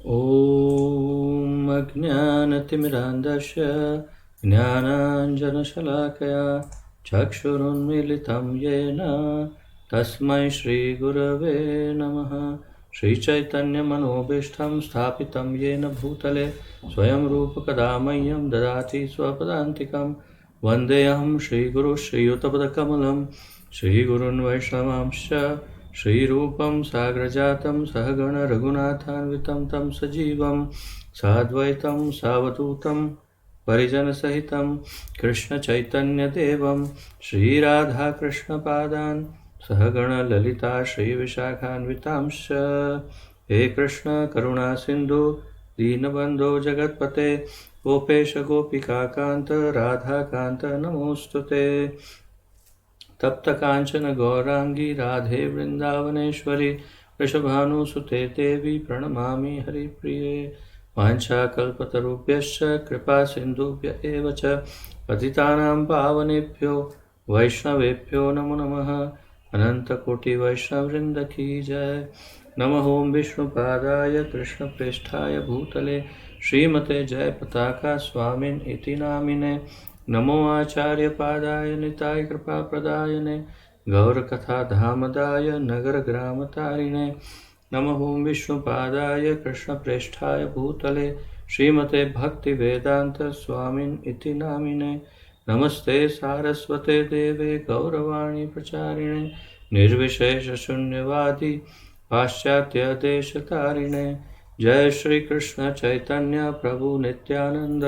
ॐ अज्ञानतिमिरान्धस्य ज्ञानाञ्जनशलाकया चक्षुरुन्मीलितं येन तस्मै श्रीगुरवे नमः। श्रीचैतन्यमनोभीष्टं स्थापितं येन भूतले स्वयं रूपकदा मह्यं ददाति स्वपदान्तिकं। वन्देऽहं श्रीगुरुं श्रीयुतपदकमलं श्रीगुरून् वैष्णवांश्च श्रीरूपं साग्रजातं सहगण रघुनाथान्वितं तं सजीवं साद्वैतं सावधूतं परिजनसहितं कृष्णचैतन्यदेवं श्रीराधाकृष्णपादान् सहगण ललिता श्रीविशाखान्वितांश्च। हे कृष्ण करुणा सिन्धु दीनबन्धो जगत्पते गोपेश गोपिकान्त राधाकान्त नमोऽस्तुते। तप्त कांचन गौरांगी राधे वृंदावनेश्वरी वृषभानुसुते देवी प्रणमामि हरिप्रिये। वाञ्छाकल्पतरुभ्यश्च कृपा सिन्धुभ्य एव च पतितानां पावनेभ्यो वैष्णवेभ्यो नमो नमः। अनन्तकोटि वैष्णववृन्द की जय। नमः ओं विष्णुपादाय कृष्णप्रेष्ठाय भूतले श्रीमते जयपताका स्वामिन् इति नामिने। नमो आचार्यपादाय निताय कृपाप्रदायने गौरकथाधामदाय नगरग्रामतारिणे। नमः ओं विष्णुपादाय कृष्णप्रेष्ठाय भूतले श्रीमते भक्तिवेदान्त स्वामिन् इति नामिने। नमस्ते सारस्वते देवे गौरवाणी प्रचारिणे निर्विशेषशून्यवादी पाश्चात्यदेशतारिणे। जय श्री कृष्ण चैतन्य प्रभु नित्यानंद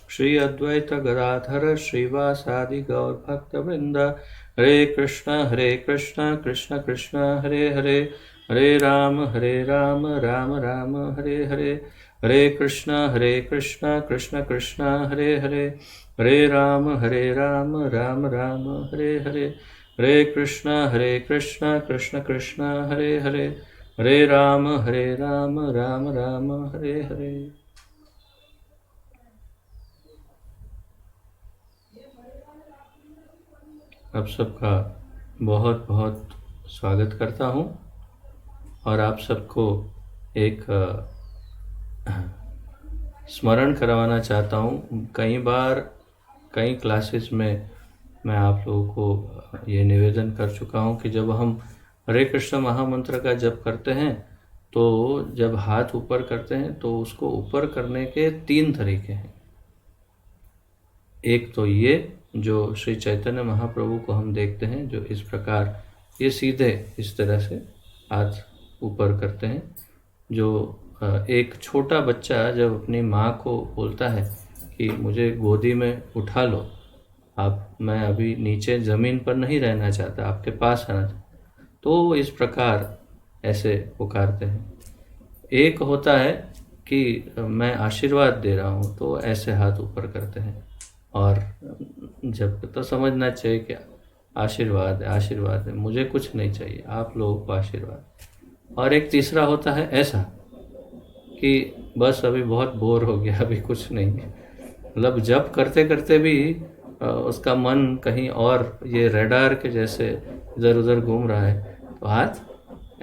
श्री अद्वैत गदाधर श्रीवासादि गौर भक्त वृंद। हरे कृष्ण कृष्ण कृष्ण हरे हरे हरे राम राम राम हरे हरे। हरे कृष्ण कृष्ण कृष्ण हरे हरे हरे राम राम राम हरे हरे। हरे कृष्ण कृष्ण कृष्ण हरे हरे हरे राम राम राम हरे हरे। आप सबका बहुत बहुत स्वागत करता हूं और आप सबको एक स्मरण करवाना चाहता हूं। कई बार कई क्लासेस में मैं आप लोगों को ये निवेदन कर चुका हूं कि जब हम हरे कृष्ण महामंत्र का जप करते हैं तो जब हाथ ऊपर करते हैं तो उसको ऊपर करने के 3 तरीके हैं। एक तो ये जो श्री चैतन्य महाप्रभु को हम देखते हैं जो इस प्रकार ये सीधे इस तरह से हाथ ऊपर करते हैं। जो एक छोटा बच्चा जब अपनी माँ को बोलता है कि मुझे गोदी में उठा लो, मैं अभी नीचे ज़मीन पर नहीं रहना चाहता, आपके पास आना चाहता, तो इस प्रकार ऐसे पुकारते हैं। एक होता है कि मैं आशीर्वाद दे रहा हूँ तो ऐसे हाथ ऊपर करते हैं और जब तो समझना चाहिए कि आशीर्वाद है, मुझे कुछ नहीं चाहिए, आप लोगों को आशीर्वाद। और एक तीसरा होता है ऐसा कि बस अभी बहुत बोर हो गया, अभी कुछ नहीं है, मतलब जब करते करते भी उसका मन कहीं और ये रडार के जैसे इधर उधर घूम रहा है, तो हाथ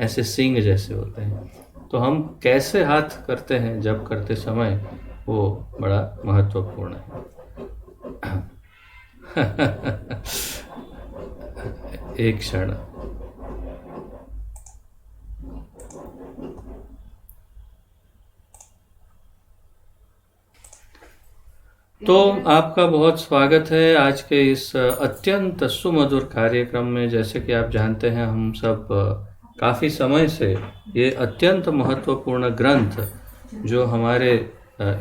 ऐसे सींग जैसे होते हैं। तो हम कैसे हाथ करते हैं जब करते समय, वो बड़ा महत्वपूर्ण है। एक क्षण। तो आपका बहुत स्वागत है आज के इस अत्यंत सुमधुर कार्यक्रम में। जैसे कि आप जानते हैं हम सब काफ़ी समय से ये अत्यंत महत्वपूर्ण ग्रंथ जो हमारे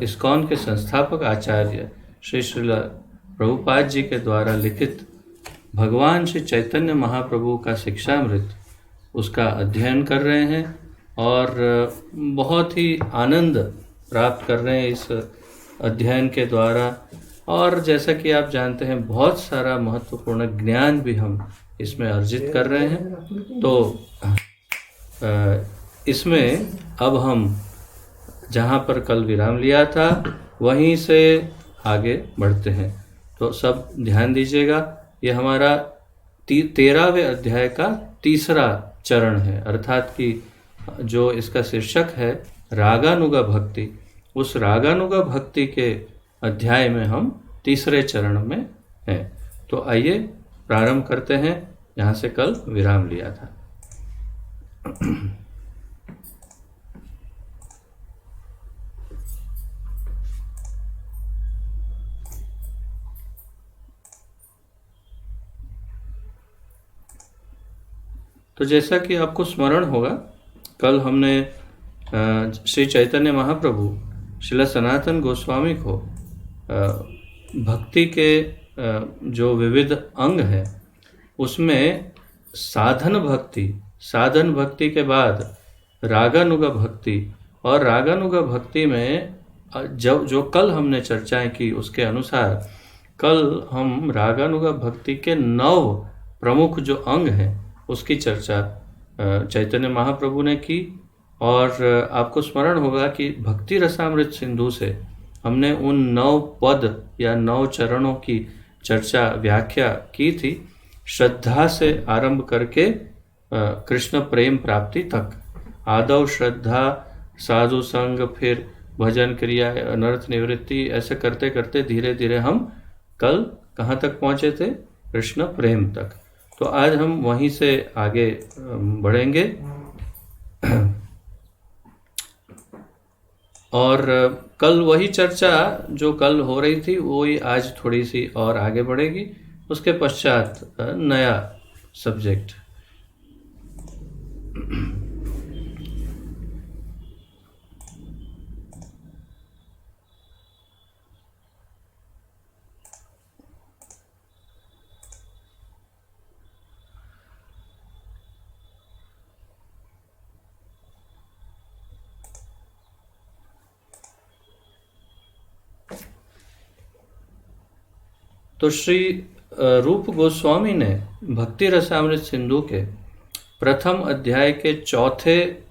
इस्कॉन के संस्थापक आचार्य श्री श्रील प्रभुपाद जी के द्वारा लिखित भगवान श्री चैतन्य महाप्रभु का शिक्षामृत, उसका अध्ययन कर रहे हैं और बहुत ही आनंद प्राप्त कर रहे हैं इस अध्ययन के द्वारा। और जैसा कि आप जानते हैं बहुत सारा महत्वपूर्ण ज्ञान भी हम इसमें अर्जित कर रहे हैं। तो इसमें अब हम जहाँ पर कल विराम लिया था वहीं से आगे बढ़ते हैं। तो सब ध्यान दीजिएगा, ये हमारा 13वें अध्याय का तीसरा चरण है, अर्थात कि जो इसका शीर्षक है रागानुगा भक्ति, उस रागानुगा भक्ति के अध्याय में हम तीसरे चरण में हैं। तो आइए प्रारंभ करते हैं जहाँ से कल विराम लिया था। तो जैसा कि आपको स्मरण होगा, कल हमने श्री चैतन्य महाप्रभु श्रील सनातन गोस्वामी को भक्ति के जो विविध अंग हैं उसमें साधन भक्ति के बाद रागानुगा भक्ति, और रागानुगा भक्ति में जो कल हमने चर्चाएं की उसके अनुसार कल हम रागानुगा भक्ति के 9 प्रमुख जो अंग हैं उसकी चर्चा चैतन्य महाप्रभु ने की। और आपको स्मरण होगा कि भक्ति रसामृत सिंधु से हमने उन 9 पद या 9 चरणों की चर्चा व्याख्या की थी, श्रद्धा से आरंभ करके कृष्ण प्रेम प्राप्ति तक। आदव श्रद्धा, साधु संग, फिर भजन क्रिया, अनर्थ निवृत्ति, ऐसे करते करते धीरे धीरे हम कल कहाँ तक पहुँचे थे? कृष्ण प्रेम तक। तो आज हम वहीं से आगे बढ़ेंगे और कल वही चर्चा जो कल हो रही थी वही आज थोड़ी सी और आगे बढ़ेगी। उसके पश्चात नया सब्जेक्ट। तो श्री रूप गोस्वामी ने भक्ति रसामृत सिंधु के प्रथम अध्याय के चौथे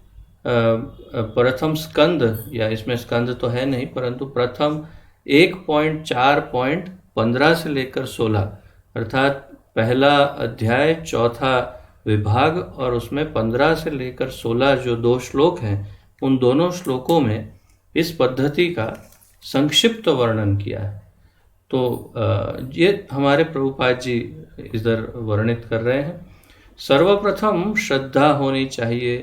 प्रथम स्कंद, या इसमें स्कंद तो है नहीं परंतु प्रथम 1.4.15 से लेकर 16, अर्थात पहला अध्याय चौथा विभाग और उसमें 15 से लेकर 16 जो 2 श्लोक हैं, उन दोनों श्लोकों में इस पद्धति का संक्षिप्त वर्णन किया है। तो ये हमारे प्रभुपाद जी इधर वर्णित कर रहे हैं। सर्वप्रथम श्रद्धा होनी चाहिए,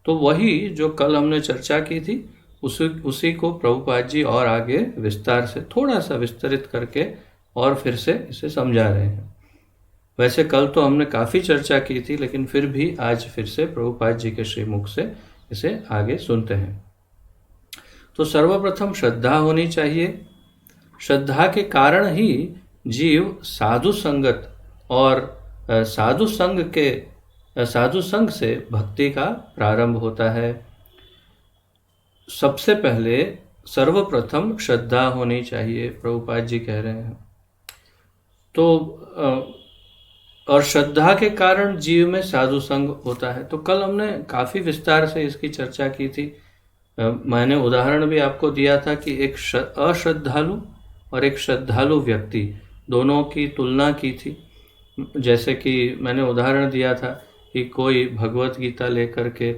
तो वही जो कल हमने चर्चा की थी उसी को प्रभुपाद जी और आगे विस्तार से थोड़ा सा विस्तरित करके और फिर से इसे समझा रहे हैं। वैसे कल तो हमने काफ़ी चर्चा की थी, लेकिन फिर भी आज फिर से प्रभुपाद जी के श्रीमुख से इसे आगे सुनते हैं। तो सर्वप्रथम श्रद्धा होनी चाहिए। श्रद्धा के कारण ही जीव साधु संगत और साधु संग से भक्ति का प्रारंभ होता है। सबसे पहले सर्वप्रथम श्रद्धा होनी चाहिए, प्रभुपाद जी कह रहे हैं। तो और श्रद्धा के कारण जीव में साधु संग होता है। तो कल हमने काफ़ी विस्तार से इसकी चर्चा की थी। मैंने उदाहरण भी आपको दिया था कि एक अश्रद्धालु और एक श्रद्धालु व्यक्ति दोनों की तुलना की थी। जैसे कि मैंने उदाहरण दिया था कि कोई भगवत गीता लेकर के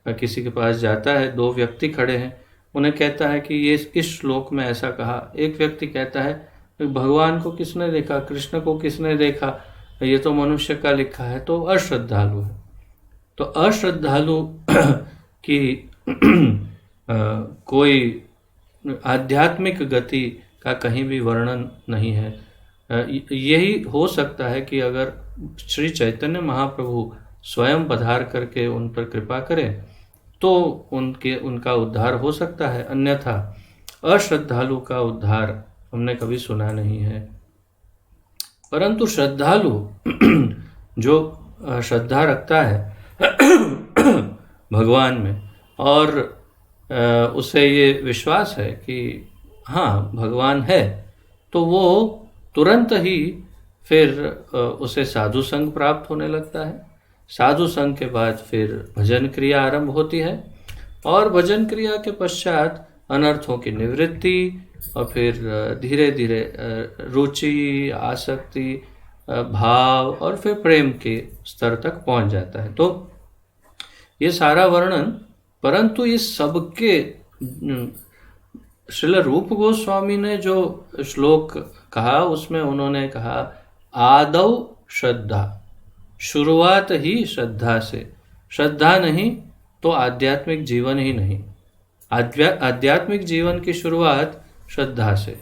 किसी के पास जाता है, 2 व्यक्ति खड़े हैं, उन्हें कहता है कि ये इस श्लोक में ऐसा कहा। एक व्यक्ति कहता है भगवान को किसने देखा, कृष्ण को किसने देखा, ये तो मनुष्य का लिखा है, तो अश्रद्धालु है। तो अश्रद्धालु की कोई आध्यात्मिक गति का कहीं भी वर्णन नहीं है। यही हो सकता है कि अगर श्री चैतन्य महाप्रभु स्वयं पधार करके उन पर कृपा करें तो उनका उद्धार हो सकता है, अन्यथा अश्रद्धालु का उद्धार हमने कभी सुना नहीं है। परंतु श्रद्धालु जो श्रद्धा रखता है भगवान में और उसे ये विश्वास है कि हाँ भगवान है, तो वो तुरंत ही फिर उसे साधु संग प्राप्त होने लगता है। साधु संग के बाद फिर भजन क्रिया आरंभ होती है और भजन क्रिया के पश्चात अनर्थों की निवृत्ति और फिर धीरे धीरे रुचि, आसक्ति, भाव और फिर प्रेम के स्तर तक पहुंच जाता है। तो ये सारा वर्णन, परंतु इस सबके श्रील रूप गोस्वामी ने जो श्लोक कहा उसमें उन्होंने कहा आदौ श्रद्धा, शुरुआत ही श्रद्धा से, श्रद्धा नहीं तो आध्यात्मिक जीवन ही नहीं। आध्यात्मिक जीवन की शुरुआत श्रद्धा से,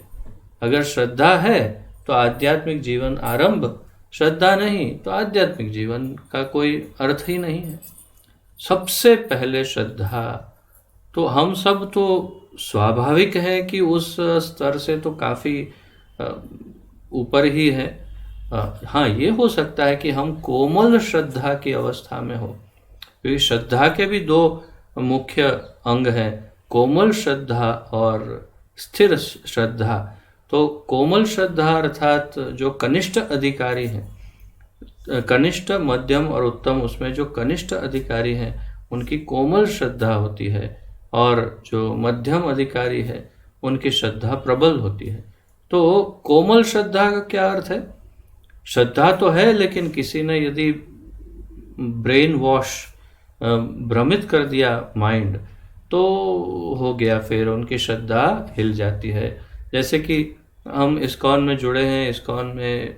अगर श्रद्धा है तो आध्यात्मिक जीवन आरंभ, श्रद्धा नहीं तो आध्यात्मिक जीवन का कोई अर्थ ही नहीं है। सबसे पहले श्रद्धा, तो हम सब तो स्वाभाविक है कि उस स्तर से तो काफ़ी ऊपर ही है। हाँ, ये हो सकता है कि हम कोमल श्रद्धा की अवस्था में हो, क्योंकि श्रद्धा के भी दो मुख्य अंग हैं, कोमल श्रद्धा और स्थिर श्रद्धा। तो कोमल श्रद्धा अर्थात जो कनिष्ठ अधिकारी हैं, कनिष्ठ, मध्यम और उत्तम, उसमें जो कनिष्ठ अधिकारी हैं उनकी कोमल श्रद्धा होती है, और जो मध्यम अधिकारी है उनकी श्रद्धा प्रबल होती है। तो कोमल श्रद्धा का क्या अर्थ है? श्रद्धा तो है, लेकिन किसी ने यदि ब्रेन वॉश, भ्रमित कर दिया माइंड, तो हो गया, फिर उनकी श्रद्धा हिल जाती है। जैसे कि हम इस्कॉन में जुड़े हैं, इस्कॉन में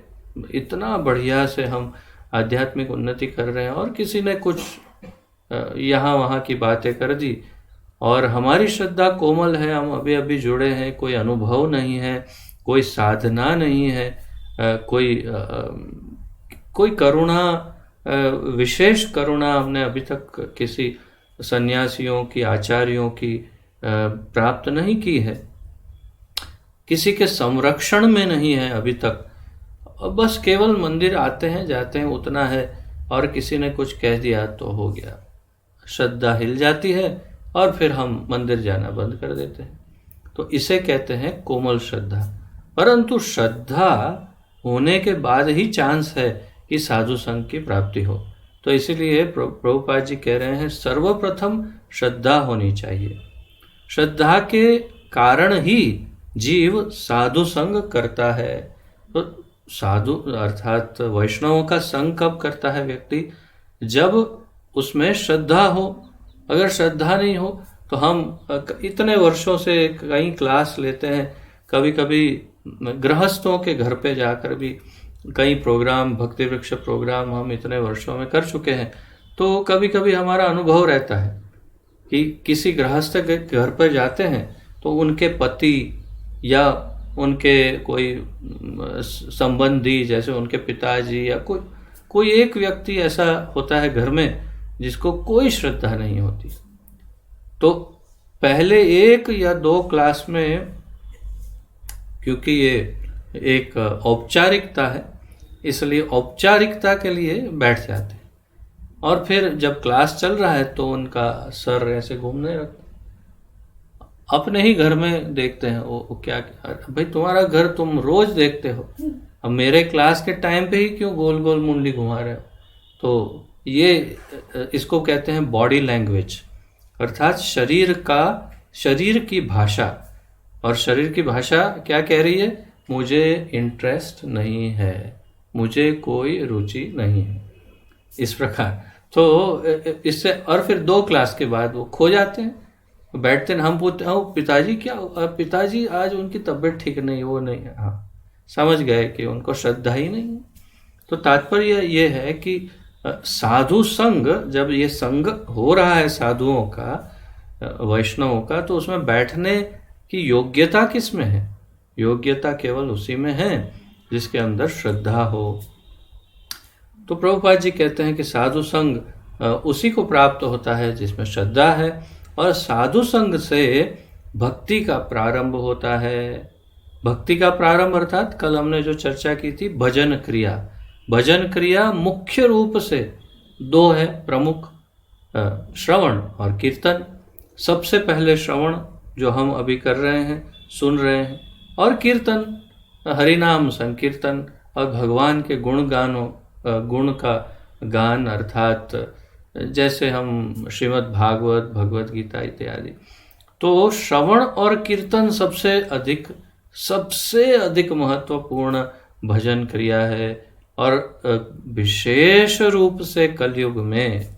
इतना बढ़िया से हम आध्यात्मिक उन्नति कर रहे हैं, और किसी ने कुछ यहाँ वहाँ की बातें कर दी, और हमारी श्रद्धा कोमल है, हम अभी अभी जुड़े हैं, कोई अनुभव नहीं है, कोई साधना नहीं है, कोई करुणा, विशेष करुणा हमने अभी तक किसी सन्यासियों की, आचार्यों की प्राप्त नहीं की है, किसी के संरक्षण में नहीं है अभी तक। बस केवल मंदिर आते हैं जाते हैं उतना है, और किसी ने कुछ कह दिया तो हो गया, श्रद्धा हिल जाती है और फिर हम मंदिर जाना बंद कर देते हैं। तो इसे कहते हैं कोमल श्रद्धा। परंतु श्रद्धा होने के बाद ही चांस है कि साधु संघ की प्राप्ति हो। तो इसीलिए प्रभुपाद जी कह रहे हैं सर्वप्रथम श्रद्धा होनी चाहिए। श्रद्धा के कारण ही जीव साधु संग करता है। तो साधु अर्थात वैष्णवों का संग कब करता है व्यक्ति? जब उसमें श्रद्धा हो। अगर श्रद्धा नहीं हो तो हम इतने वर्षों से कहीं क्लास लेते हैं, कभी कभी गृहस्थों के घर पे जाकर भी कई प्रोग्राम, भक्ति वृक्ष प्रोग्राम हम इतने वर्षों में कर चुके हैं। तो कभी कभी हमारा अनुभव रहता है कि किसी गृहस्थ के घर पर जाते हैं तो उनके पति या उनके कोई संबंधी, जैसे उनके पिताजी या कोई एक व्यक्ति ऐसा होता है घर में जिसको कोई श्रद्धा नहीं होती। तो पहले 1 या 2 क्लास में, क्योंकि ये एक औपचारिकता है, इसलिए औपचारिकता के लिए बैठ जाते हैं, और फिर जब क्लास चल रहा है तो उनका सर ऐसे घूमने लगता। अपने ही घर में देखते हैं वो क्या, भाई तुम्हारा घर तुम रोज देखते हो, अब मेरे क्लास के टाइम पे ही क्यों गोल गोल मुंडी घुमा रहे हो? तो ये इसको कहते हैं बॉडी लैंग्वेज, अर्थात शरीर की भाषा। और शरीर की भाषा क्या कह रही है? मुझे इंटरेस्ट नहीं है, मुझे कोई रुचि नहीं है, इस प्रकार। तो इससे, और फिर 2 क्लास के बाद वो खो जाते हैं, बैठते हैं। हम पूछते हैं पिताजी क्या, पिताजी आज उनकी तबीयत ठीक नहीं, वो नहीं है। हाँ, समझ गए कि उनको श्रद्धा ही नहीं है। तो तात्पर्य ये है कि साधु संग, जब ये संग हो रहा है साधुओं का, वैष्णवों का, तो उसमें बैठने की योग्यता किस में है? योग्यता केवल उसी में है जिसके अंदर श्रद्धा हो। तो प्रभुपाद जी कहते हैं कि साधु संग उसी को प्राप्त होता है जिसमें श्रद्धा है, और साधु संग से भक्ति का प्रारंभ होता है। भक्ति का प्रारंभ अर्थात कल हमने जो चर्चा की थी, भजन क्रिया। भजन क्रिया मुख्य रूप से 2 है प्रमुख, श्रवण और कीर्तन। सबसे पहले श्रवण जो हम अभी कर रहे हैं, सुन रहे हैं, और कीर्तन, हरिनाम संकीर्तन और भगवान के गुण का गान, अर्थात जैसे हम श्रीमद् भागवत, भगवत गीता इत्यादि। तो श्रवण और कीर्तन सबसे अधिक महत्वपूर्ण भजन क्रिया है। और विशेष रूप से कलयुग में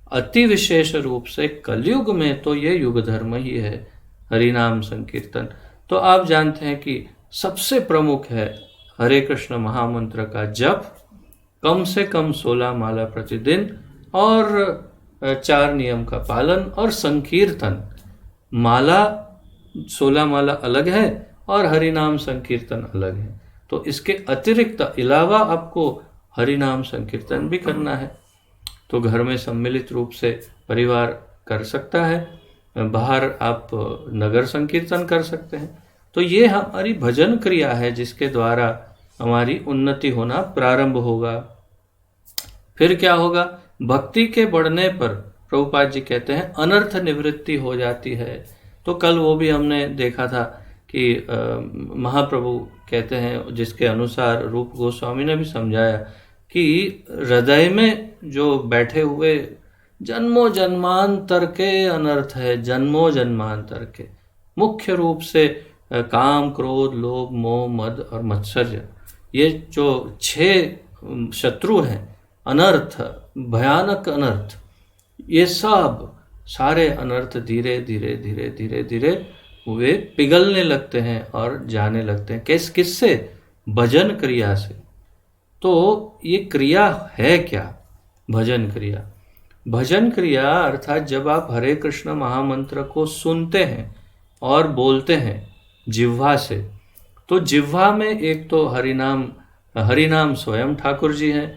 अति विशेष रूप से कलयुग में तो ये युग धर्म ही है हरिनाम संकीर्तन। तो आप जानते हैं कि सबसे प्रमुख है हरे कृष्ण महामंत्र का जप, कम से कम 16 माला प्रतिदिन, और 4 नियम का पालन, और संकीर्तन। माला 16 माला अलग है और हरिनाम संकीर्तन अलग है। तो इसके अतिरिक्त अलावा आपको हरिनाम संकीर्तन भी करना है। तो घर में सम्मिलित रूप से परिवार कर सकता है, बाहर आप नगर संकीर्तन कर सकते हैं। तो ये हमारी भजन क्रिया है जिसके द्वारा हमारी उन्नति होना प्रारंभ होगा। फिर क्या होगा? भक्ति के बढ़ने पर प्रभुपाद जी कहते हैं अनर्थ निवृत्ति हो जाती है। तो कल वो भी हमने देखा था कि महाप्रभु कहते हैं, जिसके अनुसार रूप गोस्वामी ने भी समझाया कि हृदय में जो बैठे हुए जन्मों जन्मांतर के अनर्थ है, जन्मों जन्मांतर के, मुख्य रूप से काम, क्रोध, लोभ, मोह, मद और मत्सर्य, ये जो 6 शत्रु हैं, अनर्थ, भयानक अनर्थ, ये सब सारे अनर्थ धीरे धीरे धीरे धीरे धीरे वे पिघलने लगते हैं और जाने लगते हैं। किससे? भजन क्रिया से। तो ये क्रिया है क्या? भजन क्रिया। भजन क्रिया अर्थात जब आप हरे कृष्ण महामंत्र को सुनते हैं और बोलते हैं जिह्वा से, तो जिह्वा में एक तो हरिनाम स्वयं ठाकुर जी हैं,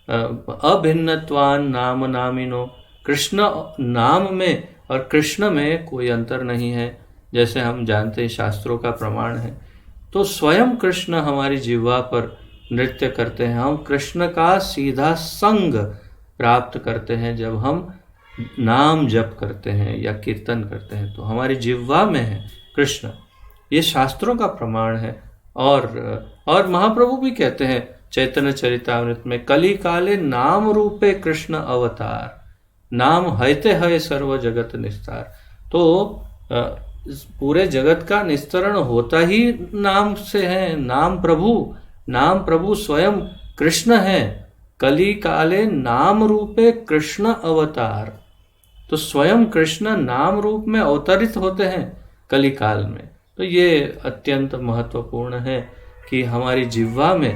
अभिन्नत्वान नाम नामिनो, कृष्ण नाम में और कृष्ण में कोई अंतर नहीं है, जैसे हम जानते हैं, शास्त्रों का प्रमाण है। तो स्वयं कृष्ण हमारी जिह्वा पर नृत्य करते हैं। हम कृष्ण का सीधा संग प्राप्त करते हैं जब हम नाम जप करते हैं या कीर्तन करते हैं, तो हमारी जिह्वा में है कृष्ण। ये शास्त्रों का प्रमाण है। और महाप्रभु भी कहते हैं चैतन्य चरितामृत में, कली काले नाम रूपे कृष्ण अवतार, नाम हयते हय सर्व जगत निस्तार। तो पूरे जगत का निस्तरण होता ही नाम से है। नाम प्रभु स्वयं कृष्ण है। कली काले नाम रूपे कृष्ण अवतार, तो स्वयं कृष्ण नाम रूप में अवतरित होते हैं कली काल में। तो ये अत्यंत महत्वपूर्ण है कि हमारी जिह्वा में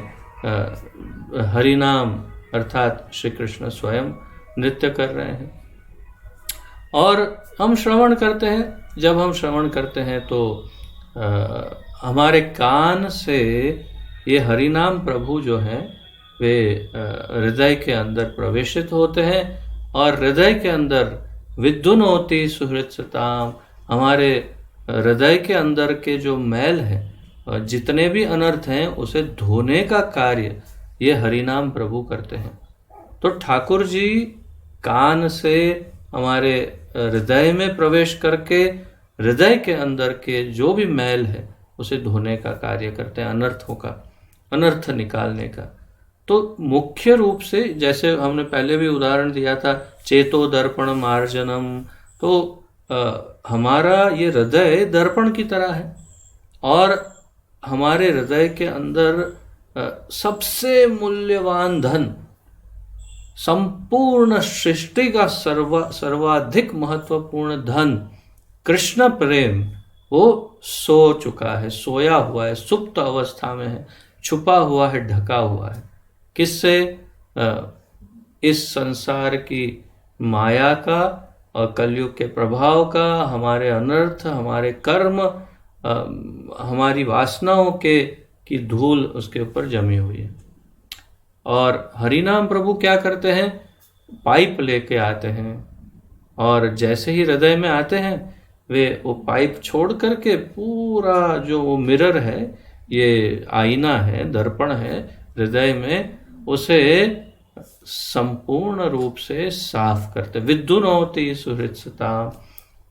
हरिनाम अर्थात श्री कृष्ण स्वयं नृत्य कर रहे हैं। और हम श्रवण करते हैं। जब हम श्रवण करते हैं तो हमारे कान से ये हरिनाम प्रभु जो हैं वे हृदय के अंदर प्रवेशित होते हैं, और हृदय के अंदर विद्युनोति सुहृत्सताम, हमारे हृदय के अंदर के जो मैल हैं, जितने भी अनर्थ हैं, उसे धोने का कार्य ये हरिनाम प्रभु करते हैं। तो ठाकुर जी कान से हमारे हृदय में प्रवेश करके हृदय के अंदर के जो भी मैल है उसे धोने का कार्य करते हैं, अनर्थों का, अनर्थ निकालने का। तो मुख्य रूप से, जैसे हमने पहले भी उदाहरण दिया था, चेतो दर्पण मार्जनम, तो हमारा ये हृदय दर्पण की तरह है, और हमारे हृदय के अंदर सबसे मूल्यवान धन, संपूर्ण सृष्टि का सर्वाधिक महत्वपूर्ण धन कृष्ण प्रेम, वो सो चुका है, सोया हुआ है, सुप्त अवस्था में है, छुपा हुआ है, ढका हुआ है। किससे? इस संसार की माया का और कलयुग के प्रभाव का, हमारे अनर्थ, हमारे कर्म, हमारी वासनाओं की धूल उसके ऊपर जमी हुई है। और हरिनाम प्रभु क्या करते हैं? पाइप लेके आते हैं, और जैसे ही हृदय में आते हैं वे वो पाइप छोड़ करके पूरा जो वो मिरर है, ये आईना है, दर्पण है हृदय में, उसे संपूर्ण रूप से साफ करते, विद्युनोति सुहृत्सता,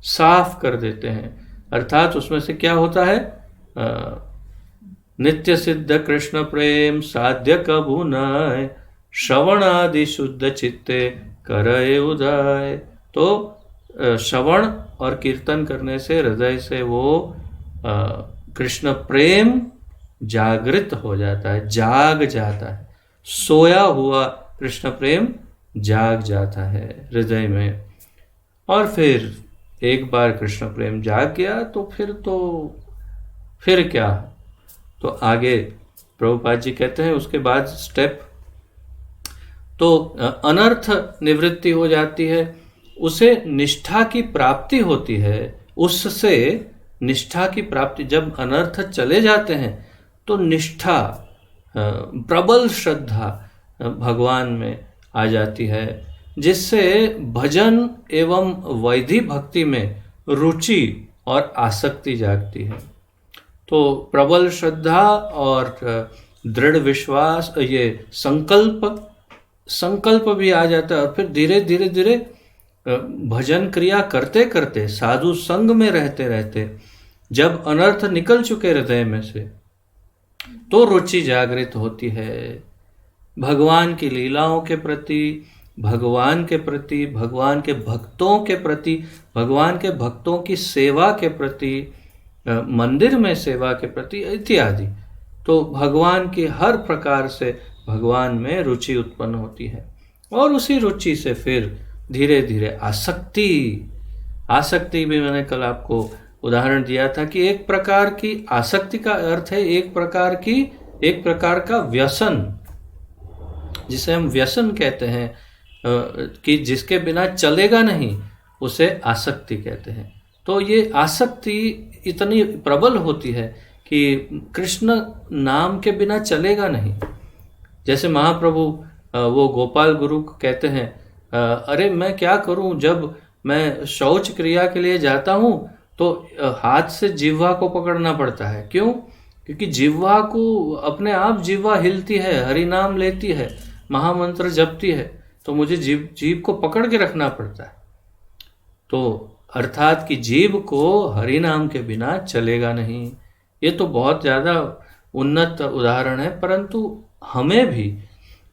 साफ कर देते हैं। अर्थात उसमें से क्या होता है? नित्य सिद्ध कृष्ण प्रेम साध्य कभु नय, श्रवण आदि शुद्ध चित्ते करय उदय। तो श्रवण और कीर्तन करने से हृदय से वो कृष्ण प्रेम जागृत हो जाता है, जाग जाता है। सोया हुआ कृष्ण प्रेम जाग जाता है हृदय में। और फिर एक बार कृष्ण प्रेम जाग गया तो फिर क्या। तो आगे प्रभुपाद जी कहते हैं उसके बाद स्टेप, तो अनर्थ निवृत्ति हो जाती है, उसे निष्ठा की प्राप्ति होती है। उससे निष्ठा की प्राप्ति, जब अनर्थ चले जाते हैं तो निष्ठा, प्रबल श्रद्धा भगवान में आ जाती है, जिससे भजन एवं वैधि भक्ति में रुचि और आसक्ति जागती है। तो प्रबल श्रद्धा और दृढ़ विश्वास, ये संकल्प भी आ जाता है। और फिर धीरे धीरे भजन क्रिया करते करते, साधु संग में रहते रहते, जब अनर्थ निकल चुके हृदय में से, तो रुचि जागृत होती है भगवान की लीलाओं के प्रति, भगवान के प्रति, भगवान के भक्तों के प्रति, भगवान के भक्तों की सेवा के प्रति, मंदिर में सेवा के प्रति इत्यादि। तो भगवान की हर प्रकार से भगवान में रुचि उत्पन्न होती है। और उसी रुचि से फिर धीरे धीरे आसक्ति भी मैंने कल आपको उदाहरण दिया था कि एक प्रकार की आसक्ति का अर्थ है एक प्रकार का व्यसन, जिसे हम व्यसन कहते हैं, कि जिसके बिना चलेगा नहीं, उसे आसक्ति कहते हैं। तो ये आसक्ति इतनी प्रबल होती है कि कृष्ण नाम के बिना चलेगा नहीं। जैसे महाप्रभु वो गोपाल गुरु कहते हैं, अरे मैं क्या करूं, जब मैं शौच क्रिया के लिए जाता हूं तो हाथ से जिह्वा को पकड़ना पड़ता है। क्यों? क्योंकि जिह्वा को अपने आप जिह्वा हिलती है, हरि नाम लेती है, महामंत्र जपती है, तो मुझे जीभ को पकड़ के रखना पड़ता है। तो अर्थात कि जीभ को हरि नाम के बिना चलेगा नहीं। ये तो बहुत ज़्यादा उन्नत उदाहरण है, परंतु हमें भी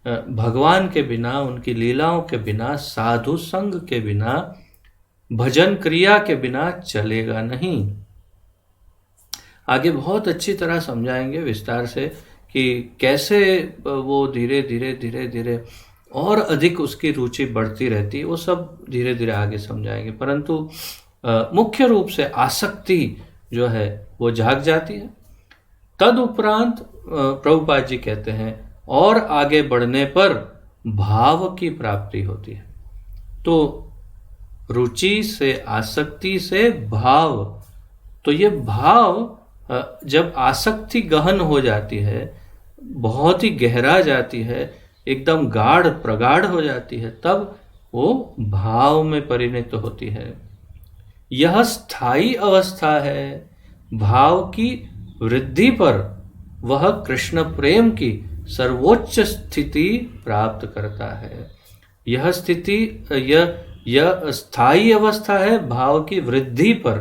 भगवान के बिना, उनकी लीलाओं के बिना, साधु संग के बिना, भजन क्रिया के बिना चलेगा नहीं। आगे बहुत अच्छी तरह समझाएंगे विस्तार से कि कैसे वो धीरे धीरे और अधिक उसकी रुचि बढ़ती रहती है। वो सब धीरे धीरे आगे समझाएंगे, परंतु मुख्य रूप से आसक्ति जो है वो जाग जाती है। तदुपरांत प्रभुपाद जी कहते हैं और आगे बढ़ने पर भाव की प्राप्ति होती है। तो रुचि से, आसक्ति से भाव, तो ये भाव जब आसक्ति गहन हो जाती है, बहुत ही गहरा जाती है, एकदम गाढ़ प्रगाढ़ हो जाती है, तब वो भाव में परिणत होती है। यह स्थायी अवस्था है। भाव की वृद्धि पर वह कृष्ण प्रेम की सर्वोच्च स्थिति प्राप्त करता है। यह स्थिति, यह स्थायी अवस्था है भाव की वृद्धि पर।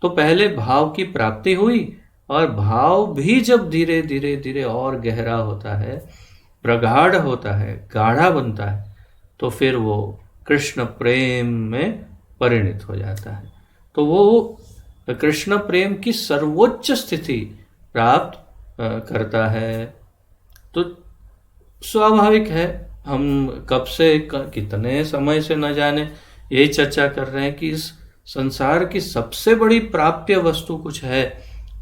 तो पहले भाव की प्राप्ति हुई, और भाव भी जब धीरे धीरे और गहरा होता है, प्रगाढ़ होता है, गाढ़ा बनता है, तो फिर वो कृष्ण प्रेम में परिणत हो जाता है। तो वो कृष्ण प्रेम की सर्वोच्च स्थिति प्राप्त करता है। तो स्वाभाविक है, हम कब से कितने समय से न जाने यही चर्चा कर रहे हैं कि इस संसार की सबसे बड़ी प्राप्य वस्तु कुछ है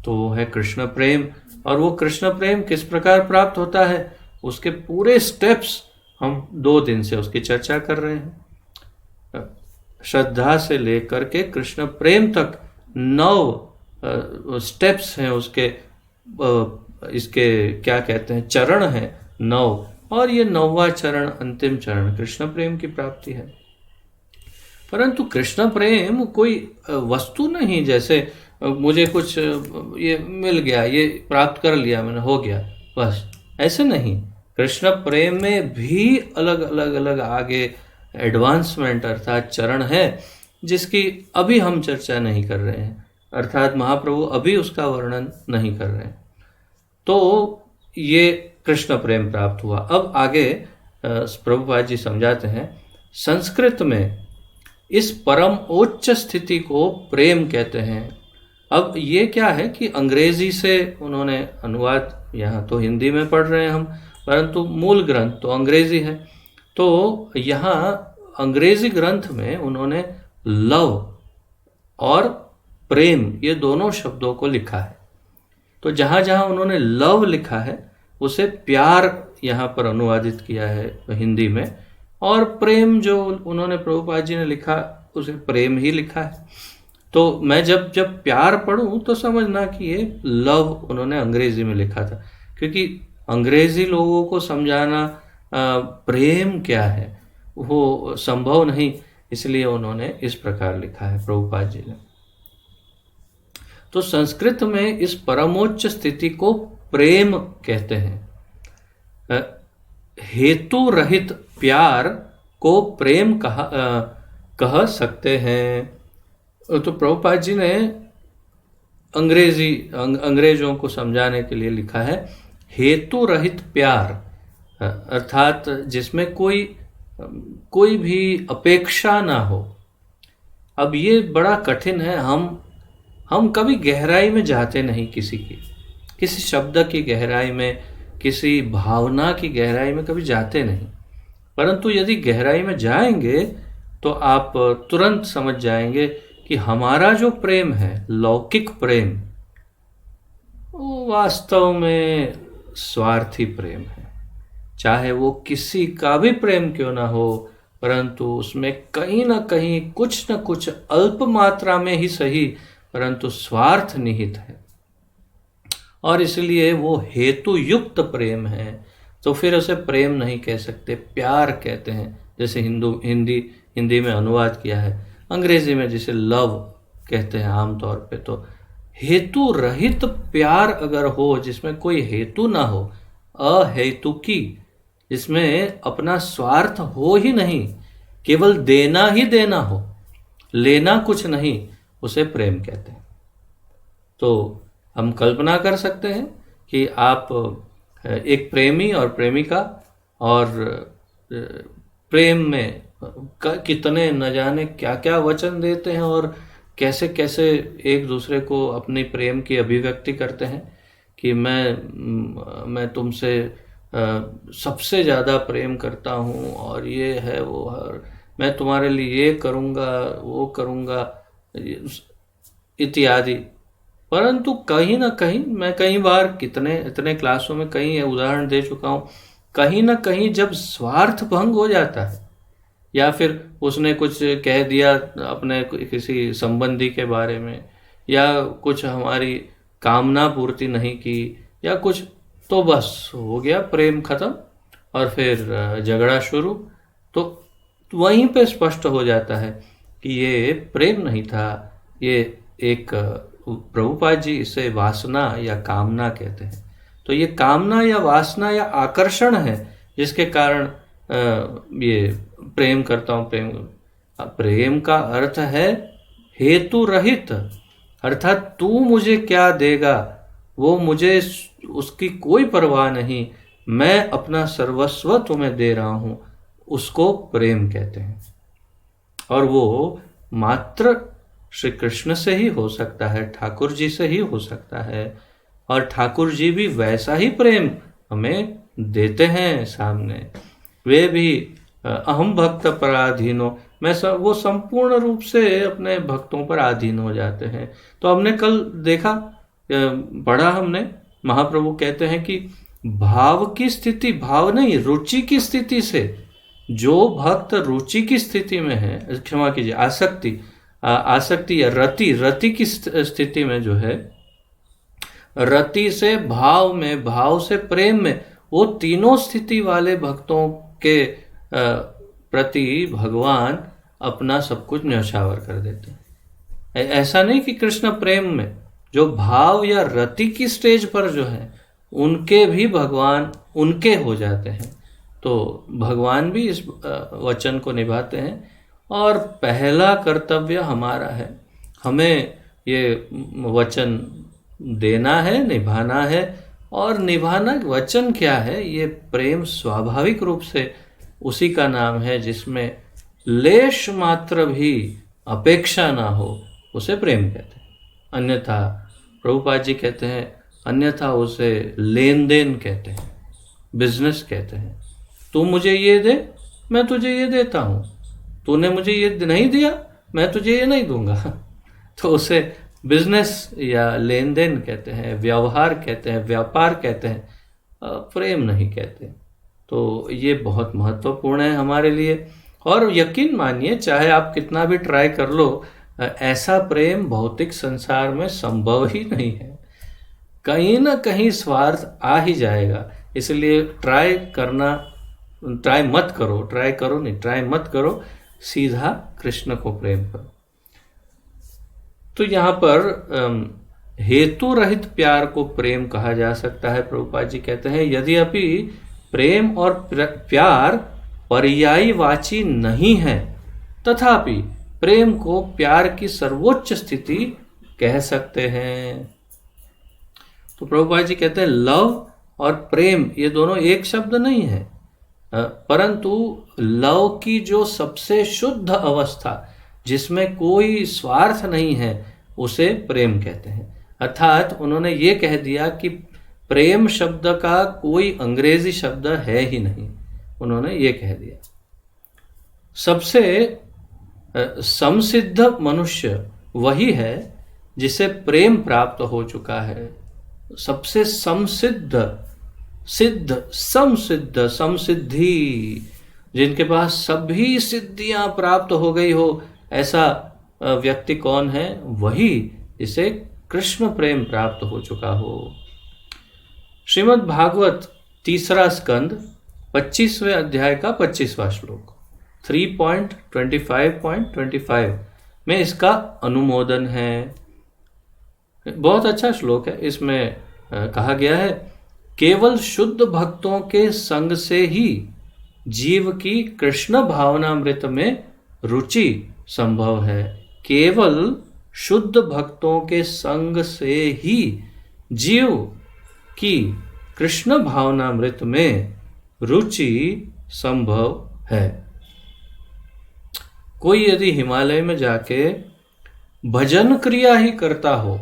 तो वो है कृष्ण प्रेम। और वो कृष्ण प्रेम किस प्रकार प्राप्त होता है, उसके पूरे स्टेप्स हम 2 दिन से उसकी चर्चा कर रहे हैं। श्रद्धा से लेकर के कृष्ण प्रेम तक 9 स्टेप्स हैं उसके, इसके क्या कहते हैं, चरण हैं 9, और ये 9वां चरण, अंतिम चरण कृष्ण प्रेम की प्राप्ति है। परंतु कृष्ण प्रेम कोई वस्तु नहीं, जैसे मुझे कुछ ये मिल गया, ये प्राप्त कर लिया मैंने, हो गया बस, ऐसे नहीं। कृष्ण प्रेम में भी अलग आगे एडवांसमेंट अर्थात चरण है, जिसकी अभी हम चर्चा नहीं कर रहे हैं, अर्थात महाप्रभु अभी उसका वर्णन नहीं कर रहे हैं। तो ये कृष्ण प्रेम प्राप्त हुआ। अब आगे प्रभुपाद जी समझाते हैं, संस्कृत में इस परम उच्च स्थिति को प्रेम कहते हैं। अब ये क्या है कि अंग्रेजी से उन्होंने अनुवाद, यहाँ तो हिंदी में पढ़ रहे हैं हम, परंतु मूल ग्रंथ तो अंग्रेजी है। तो यहाँ अंग्रेजी ग्रंथ में उन्होंने लव और प्रेम, ये दोनों शब्दों को लिखा है। तो जहाँ जहाँ उन्होंने लव लिखा है उसे प्यार यहाँ पर अनुवादित किया है हिंदी में, और प्रेम जो उन्होंने प्रभुपाद जी ने लिखा उसे प्रेम ही लिखा है। तो मैं जब जब प्यार पढ़ूं तो समझना कि ये लव उन्होंने अंग्रेजी में लिखा था, क्योंकि अंग्रेजी लोगों को समझाना प्रेम क्या है वो संभव नहीं, इसलिए उन्होंने इस प्रकार लिखा है प्रभुपाद जी ने। तो संस्कृत में इस परमोच्च स्थिति को प्रेम कहते हैं। हेतु रहित प्यार को प्रेम कह सकते हैं। तो प्रभुपाद जी ने अंग्रेजों को समझाने के लिए लिखा है हेतु रहित प्यार, अर्थात जिसमें कोई भी अपेक्षा ना हो। अब ये बड़ा कठिन है, हम कभी गहराई में जाते नहीं किसी शब्द की गहराई में, किसी भावना की गहराई में कभी जाते नहीं। परंतु यदि गहराई में जाएंगे तो आप तुरंत समझ जाएंगे कि हमारा जो प्रेम है, लौकिक प्रेम, वो वास्तव में स्वार्थी प्रेम है। चाहे वो किसी का भी प्रेम क्यों ना हो, परंतु उसमें कहीं ना कहीं कुछ न कुछ अल्प मात्रा में ही सही, परंतु स्वार्थ निहित है, और इसलिए वो हेतु युक्त प्रेम है। तो फिर उसे प्रेम नहीं कह सकते, प्यार कहते हैं, जैसे हिंदी में अनुवाद किया है। अंग्रेजी में जिसे लव कहते हैं आमतौर पे। तो हेतु रहित प्यार अगर हो, जिसमें कोई हेतु ना हो, अहेतुकी, जिसमें अपना स्वार्थ हो ही नहीं, केवल देना ही देना हो, लेना कुछ नहीं, उसे प्रेम कहते हैं। तो हम कल्पना कर सकते हैं कि आप एक प्रेमी और प्रेमिका, और प्रेम में कितने न जाने क्या क्या वचन देते हैं, और कैसे कैसे एक दूसरे को अपनी प्रेम की अभिव्यक्ति करते हैं कि मैं तुमसे सबसे ज़्यादा प्रेम करता हूँ, और ये है वो है, मैं तुम्हारे लिए ये करूँगा वो करूँगा इत्यादि। परंतु कहीं ना कहीं, मैं कई बार इतने क्लासों में कई उदाहरण दे चुका हूँ, कहीं ना कहीं जब स्वार्थ भंग हो जाता है, या फिर उसने कुछ कह दिया अपने किसी संबंधी के बारे में, या कुछ हमारी कामना पूर्ति नहीं की, या कुछ, तो बस हो गया, प्रेम खत्म, और फिर झगड़ा शुरू। तो वहीं पे स्पष्ट हो जाता है कि ये प्रेम नहीं था, ये एक, प्रभुपाद जी इसे वासना या कामना कहते हैं। तो ये कामना या वासना या आकर्षण है, जिसके कारण ये प्रेम करता हूँ। प्रेम का अर्थ है हेतु रहित, अर्थात तू मुझे क्या देगा वो मुझे उसकी कोई परवाह नहीं, मैं अपना सर्वस्व तुम्हें दे रहा हूँ, उसको प्रेम कहते हैं। और वो मात्र श्री कृष्ण से ही हो सकता है, ठाकुर जी से ही हो सकता है, और ठाकुर जी भी वैसा ही प्रेम हमें देते हैं सामने। वे भी अहम भक्त पराधीनो, वो संपूर्ण रूप से अपने भक्तों पर अधीन हो जाते हैं। तो हमने कल देखा, पढ़ा हमने, महाप्रभु कहते हैं कि भाव की स्थिति, भाव नहीं, रुचि की स्थिति से, जो भक्त रुचि की स्थिति में है, क्षमा कीजिए, आसक्ति या रति की स्थिति में जो है, रति से भाव में, भाव से प्रेम में, वो तीनों स्थिति वाले भक्तों के प्रति भगवान अपना सब कुछ न्यौछावर कर देते हैं। ऐसा नहीं कि कृष्ण प्रेम में जो भाव या रति की स्टेज पर जो है, उनके भी भगवान उनके हो जाते हैं। तो भगवान भी इस वचन को निभाते हैं, और पहला कर्तव्य हमारा है, हमें ये वचन देना है, निभाना है। और निभाना वचन क्या है? ये प्रेम स्वाभाविक रूप से उसी का नाम है जिसमें लेश मात्र भी अपेक्षा ना हो, उसे प्रेम कहते हैं। अन्यथा प्रभुपाद जी कहते हैं, अन्यथा उसे लेन देन कहते हैं, बिजनेस कहते हैं। तू मुझे ये दे, मैं तुझे ये देता हूँ, तूने मुझे ये नहीं दिया, मैं तुझे ये नहीं दूंगा। तो उसे बिजनेस या लेन देन कहते हैं, व्यवहार कहते हैं, व्यापार कहते हैं, प्रेम नहीं कहते। तो ये बहुत महत्वपूर्ण है हमारे लिए। और यकीन मानिए, चाहे आप कितना भी ट्राई कर लो, ऐसा प्रेम भौतिक संसार में संभव ही नहीं है। कहीं ना कहीं स्वार्थ आ ही जाएगा। इसलिए ट्राई मत करो, सीधा कृष्ण को प्रेम करो। तो यहाँ पर हेतु रहित प्यार को प्रेम कहा जा सकता है। प्रभुपाद जी कहते हैं, यद्यपि प्रेम और प्यार पर्यायवाची नहीं है, तथापि प्रेम को प्यार की सर्वोच्च स्थिति कह सकते हैं। तो प्रभुपाद जी कहते हैं, लव और प्रेम ये दोनों एक शब्द नहीं है, परंतु लव की जो सबसे शुद्ध अवस्था, जिसमें कोई स्वार्थ नहीं है, उसे प्रेम कहते हैं। अर्थात उन्होंने ये कह दिया कि प्रेम शब्द का कोई अंग्रेजी शब्द है ही नहीं, उन्होंने ये कह दिया। सबसे समसिद्ध मनुष्य वही है जिसे प्रेम प्राप्त हो चुका है। सबसे समसिद्धि, जिनके पास सभी सिद्धियां प्राप्त हो गई हो, ऐसा व्यक्ति कौन है? वही जिसे कृष्ण प्रेम प्राप्त हो चुका हो। श्रीमद् भागवत 3 स्कंद 25वें अध्याय का 25वां श्लोक 3.25.25 में इसका अनुमोदन है। बहुत अच्छा श्लोक है। इसमें कहा गया है, केवल शुद्ध भक्तों के संग से ही जीव की कृष्ण भावनामृत में रुचि संभव है। केवल शुद्ध भक्तों के संग से ही जीव की कृष्ण भावनामृत में रुचि संभव है। कोई यदि हिमालय में जाके भजन क्रिया ही करता हो,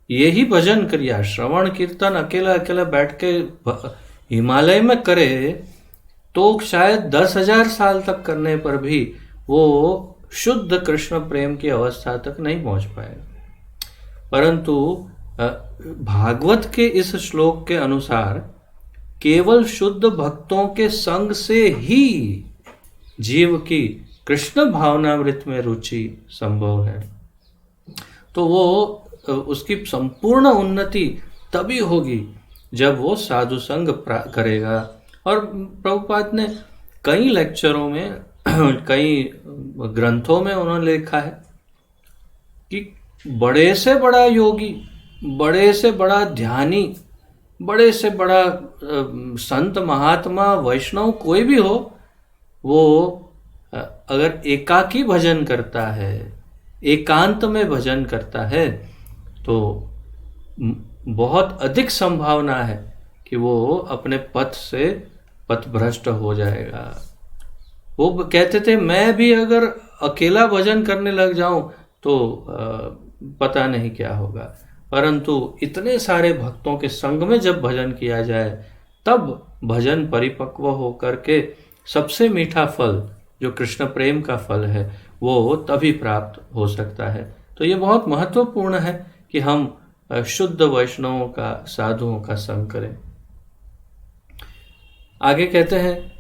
यही भजन क्रिया श्रवण कीर्तन अकेला अकेला बैठ के हिमालय में करे, तो शायद 10,000 साल तक करने पर भी वो शुद्ध कृष्ण प्रेम की अवस्था तक नहीं पहुंच पाएगा। परंतु भागवत के इस श्लोक के अनुसार केवल शुद्ध भक्तों के संग से ही जीव की कृष्ण भावनामृत में रुचि संभव है। तो वो उसकी संपूर्ण उन्नति तभी होगी जब वो साधु संग करेगा। और प्रभुपाद ने कई लेक्चरों में, कई ग्रंथों में उन्होंने लिखा है कि बड़े से बड़ा योगी, बड़े से बड़ा ध्यानी, बड़े से बड़ा संत महात्मा वैष्णव कोई भी हो, वो अगर एकाकी भजन करता है, एकांत में भजन करता है, तो बहुत अधिक संभावना है कि वो अपने पथ से पथभ्रष्ट हो जाएगा। वो कहते थे, मैं भी अगर अकेला भजन करने लग जाऊं तो पता नहीं क्या होगा, परंतु इतने सारे भक्तों के संग में जब भजन किया जाए, तब भजन परिपक्व होकर के सबसे मीठा फल जो कृष्ण प्रेम का फल है, वो तभी प्राप्त हो सकता है। तो ये बहुत महत्वपूर्ण है कि हम शुद्ध वैष्णवों का, साधुओं का संग करें। आगे कहते हैं,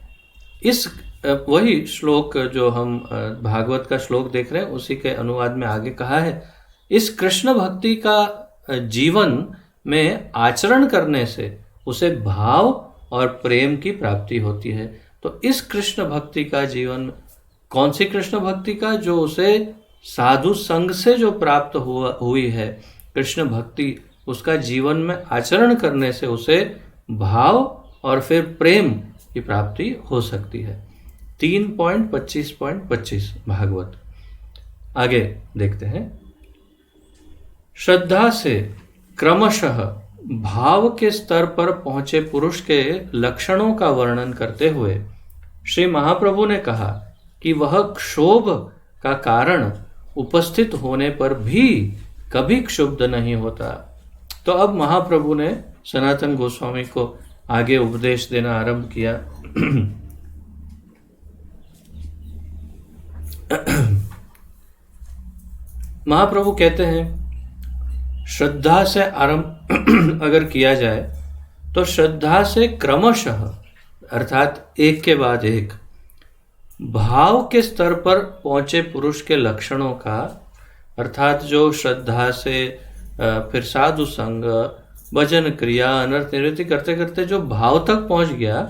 इस वही श्लोक जो हम भागवत का श्लोक देख रहे हैं, उसी के अनुवाद में आगे कहा है, इस कृष्ण भक्ति का जीवन में आचरण करने से उसे भाव और प्रेम की प्राप्ति होती है। तो इस कृष्ण भक्ति का जीवन, कौन सी कृष्ण भक्ति का? जो उसे साधु संग से जो प्राप्त हुई है कृष्ण भक्ति, उसका जीवन में आचरण करने से उसे भाव और फिर प्रेम की प्राप्ति हो सकती है। 3.25.25 भागवत। आगे देखते हैं। श्रद्धा से क्रमशः भाव के स्तर पर पहुंचे पुरुष के लक्षणों का वर्णन करते हुए श्री महाप्रभु ने कहा कि वह क्षोभ का कारण उपस्थित होने पर भी कभी क्षुब्ध नहीं होता। तो अब महाप्रभु ने सनातन गोस्वामी को आगे उपदेश देना आरंभ किया। महाप्रभु कहते हैं श्रद्धा से आरंभ अगर किया जाए तो श्रद्धा से क्रमशः अर्थात एक के बाद एक भाव के स्तर पर पहुंचे पुरुष के लक्षणों का, अर्थात जो श्रद्धा से फिर साधु संग, भजन क्रिया, अनर्थ निवृत्ति करते करते जो भाव तक पहुंच गया,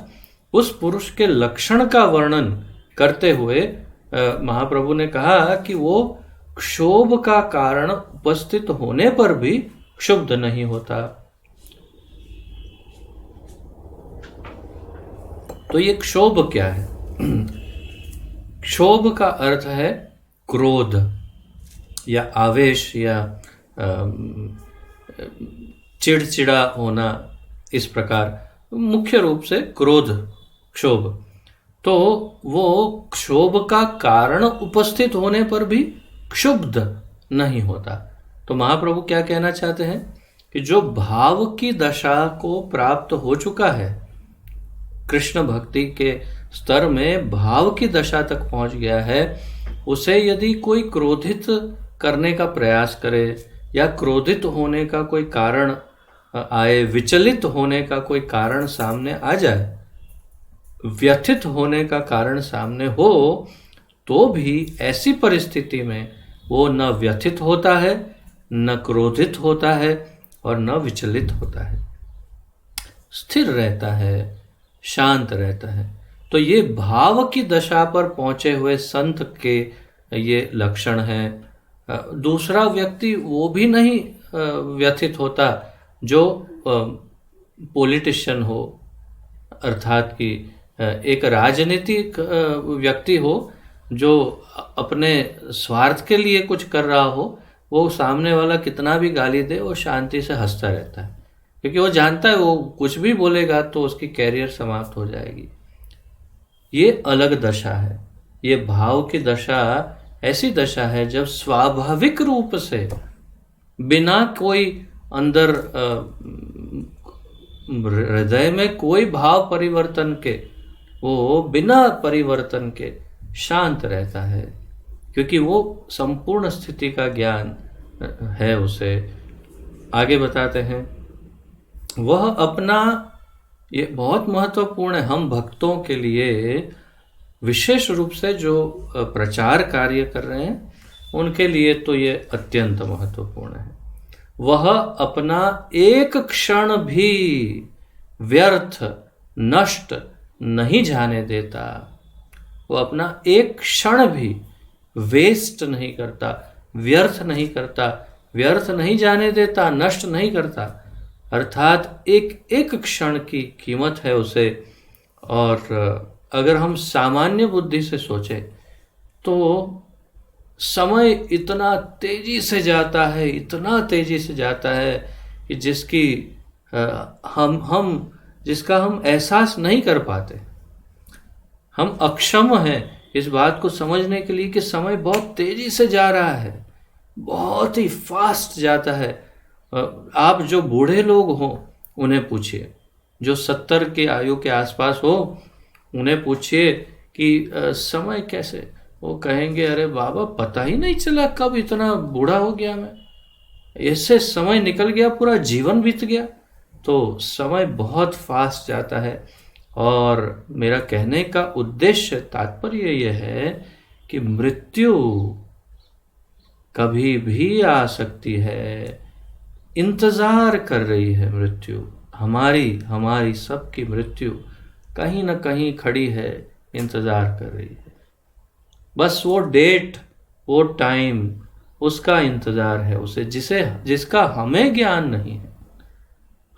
उस पुरुष के लक्षण का वर्णन करते हुए महाप्रभु ने कहा कि वो क्षोभ का कारण उपस्थित होने पर भी क्षुब्ध नहीं होता। तो ये क्षोभ क्या है? क्षोभ का अर्थ है क्रोध या आवेश या चिड़चिड़ा होना, इस प्रकार मुख्य रूप से क्रोध, क्षोभ। तो वो क्षोभ का कारण उपस्थित होने पर भी क्षुब्ध नहीं होता। तो महाप्रभु क्या कहना चाहते हैं कि जो भाव की दशा को प्राप्त हो चुका है, कृष्ण भक्ति के स्तर में भाव की दशा तक पहुंच गया है, उसे यदि कोई क्रोधित करने का प्रयास करे या क्रोधित होने का कोई कारण आए, विचलित होने का कोई कारण सामने आ जाए, व्यथित होने का कारण सामने हो, तो भी ऐसी परिस्थिति में वो न व्यथित होता है, न क्रोधित होता है और न विचलित होता है, स्थिर रहता है, शांत रहता है। तो ये भाव की दशा पर पहुंचे हुए संत के ये लक्षण हैं। दूसरा व्यक्ति वो भी नहीं व्यथित होता जो पॉलिटिशियन हो, अर्थात कि एक राजनीतिक व्यक्ति हो जो अपने स्वार्थ के लिए कुछ कर रहा हो, वो सामने वाला कितना भी गाली दे वो शांति से हंसता रहता है, क्योंकि वो जानता है वो कुछ भी बोलेगा तो उसकी कैरियर समाप्त हो जाएगी। ये अलग दशा है। ये भाव की दशा ऐसी दशा है जब स्वाभाविक रूप से बिना कोई अंदर हृदय में कोई भाव परिवर्तन के, वो बिना परिवर्तन के शांत रहता है, क्योंकि वो संपूर्ण स्थिति का ज्ञान है उसे। आगे बताते हैं, वह अपना, ये बहुत महत्वपूर्ण है हम भक्तों के लिए, विशेष रूप से जो प्रचार कार्य कर रहे हैं उनके लिए तो ये अत्यंत महत्वपूर्ण है। वह अपना एक क्षण भी व्यर्थ नष्ट नहीं जाने देता। वो अपना एक क्षण भी वेस्ट नहीं करता, व्यर्थ नहीं करता, व्यर्थ नहीं जाने देता, नष्ट नहीं करता। अर्थात एक एक क्षण की कीमत है उसे। और अगर हम सामान्य बुद्धि से सोचें तो समय इतना तेजी से जाता है, इतना तेजी से जाता है कि जिसका हम एहसास नहीं कर पाते। हम अक्षम हैं इस बात को समझने के लिए कि समय बहुत तेजी से जा रहा है, बहुत ही फास्ट जाता है। आप जो बूढ़े लोग हों उन्हें पूछिए, जो 70 की आयु के आसपास हो उन्हें पूछिए कि समय कैसे, वो कहेंगे अरे बाबा पता ही नहीं चला कब इतना बूढ़ा हो गया मैं, ऐसे समय निकल गया, पूरा जीवन बीत गया। तो समय बहुत फास्ट जाता है। और मेरा कहने का उद्देश्य, तात्पर्य यह है कि मृत्यु कभी भी आ सकती है, इंतजार कर रही है मृत्यु, हमारी सबकी मृत्यु कहीं ना कहीं खड़ी है, इंतजार कर रही है। बस वो डेट, वो टाइम, उसका इंतजार है उसे, जिसका हमें ज्ञान नहीं है।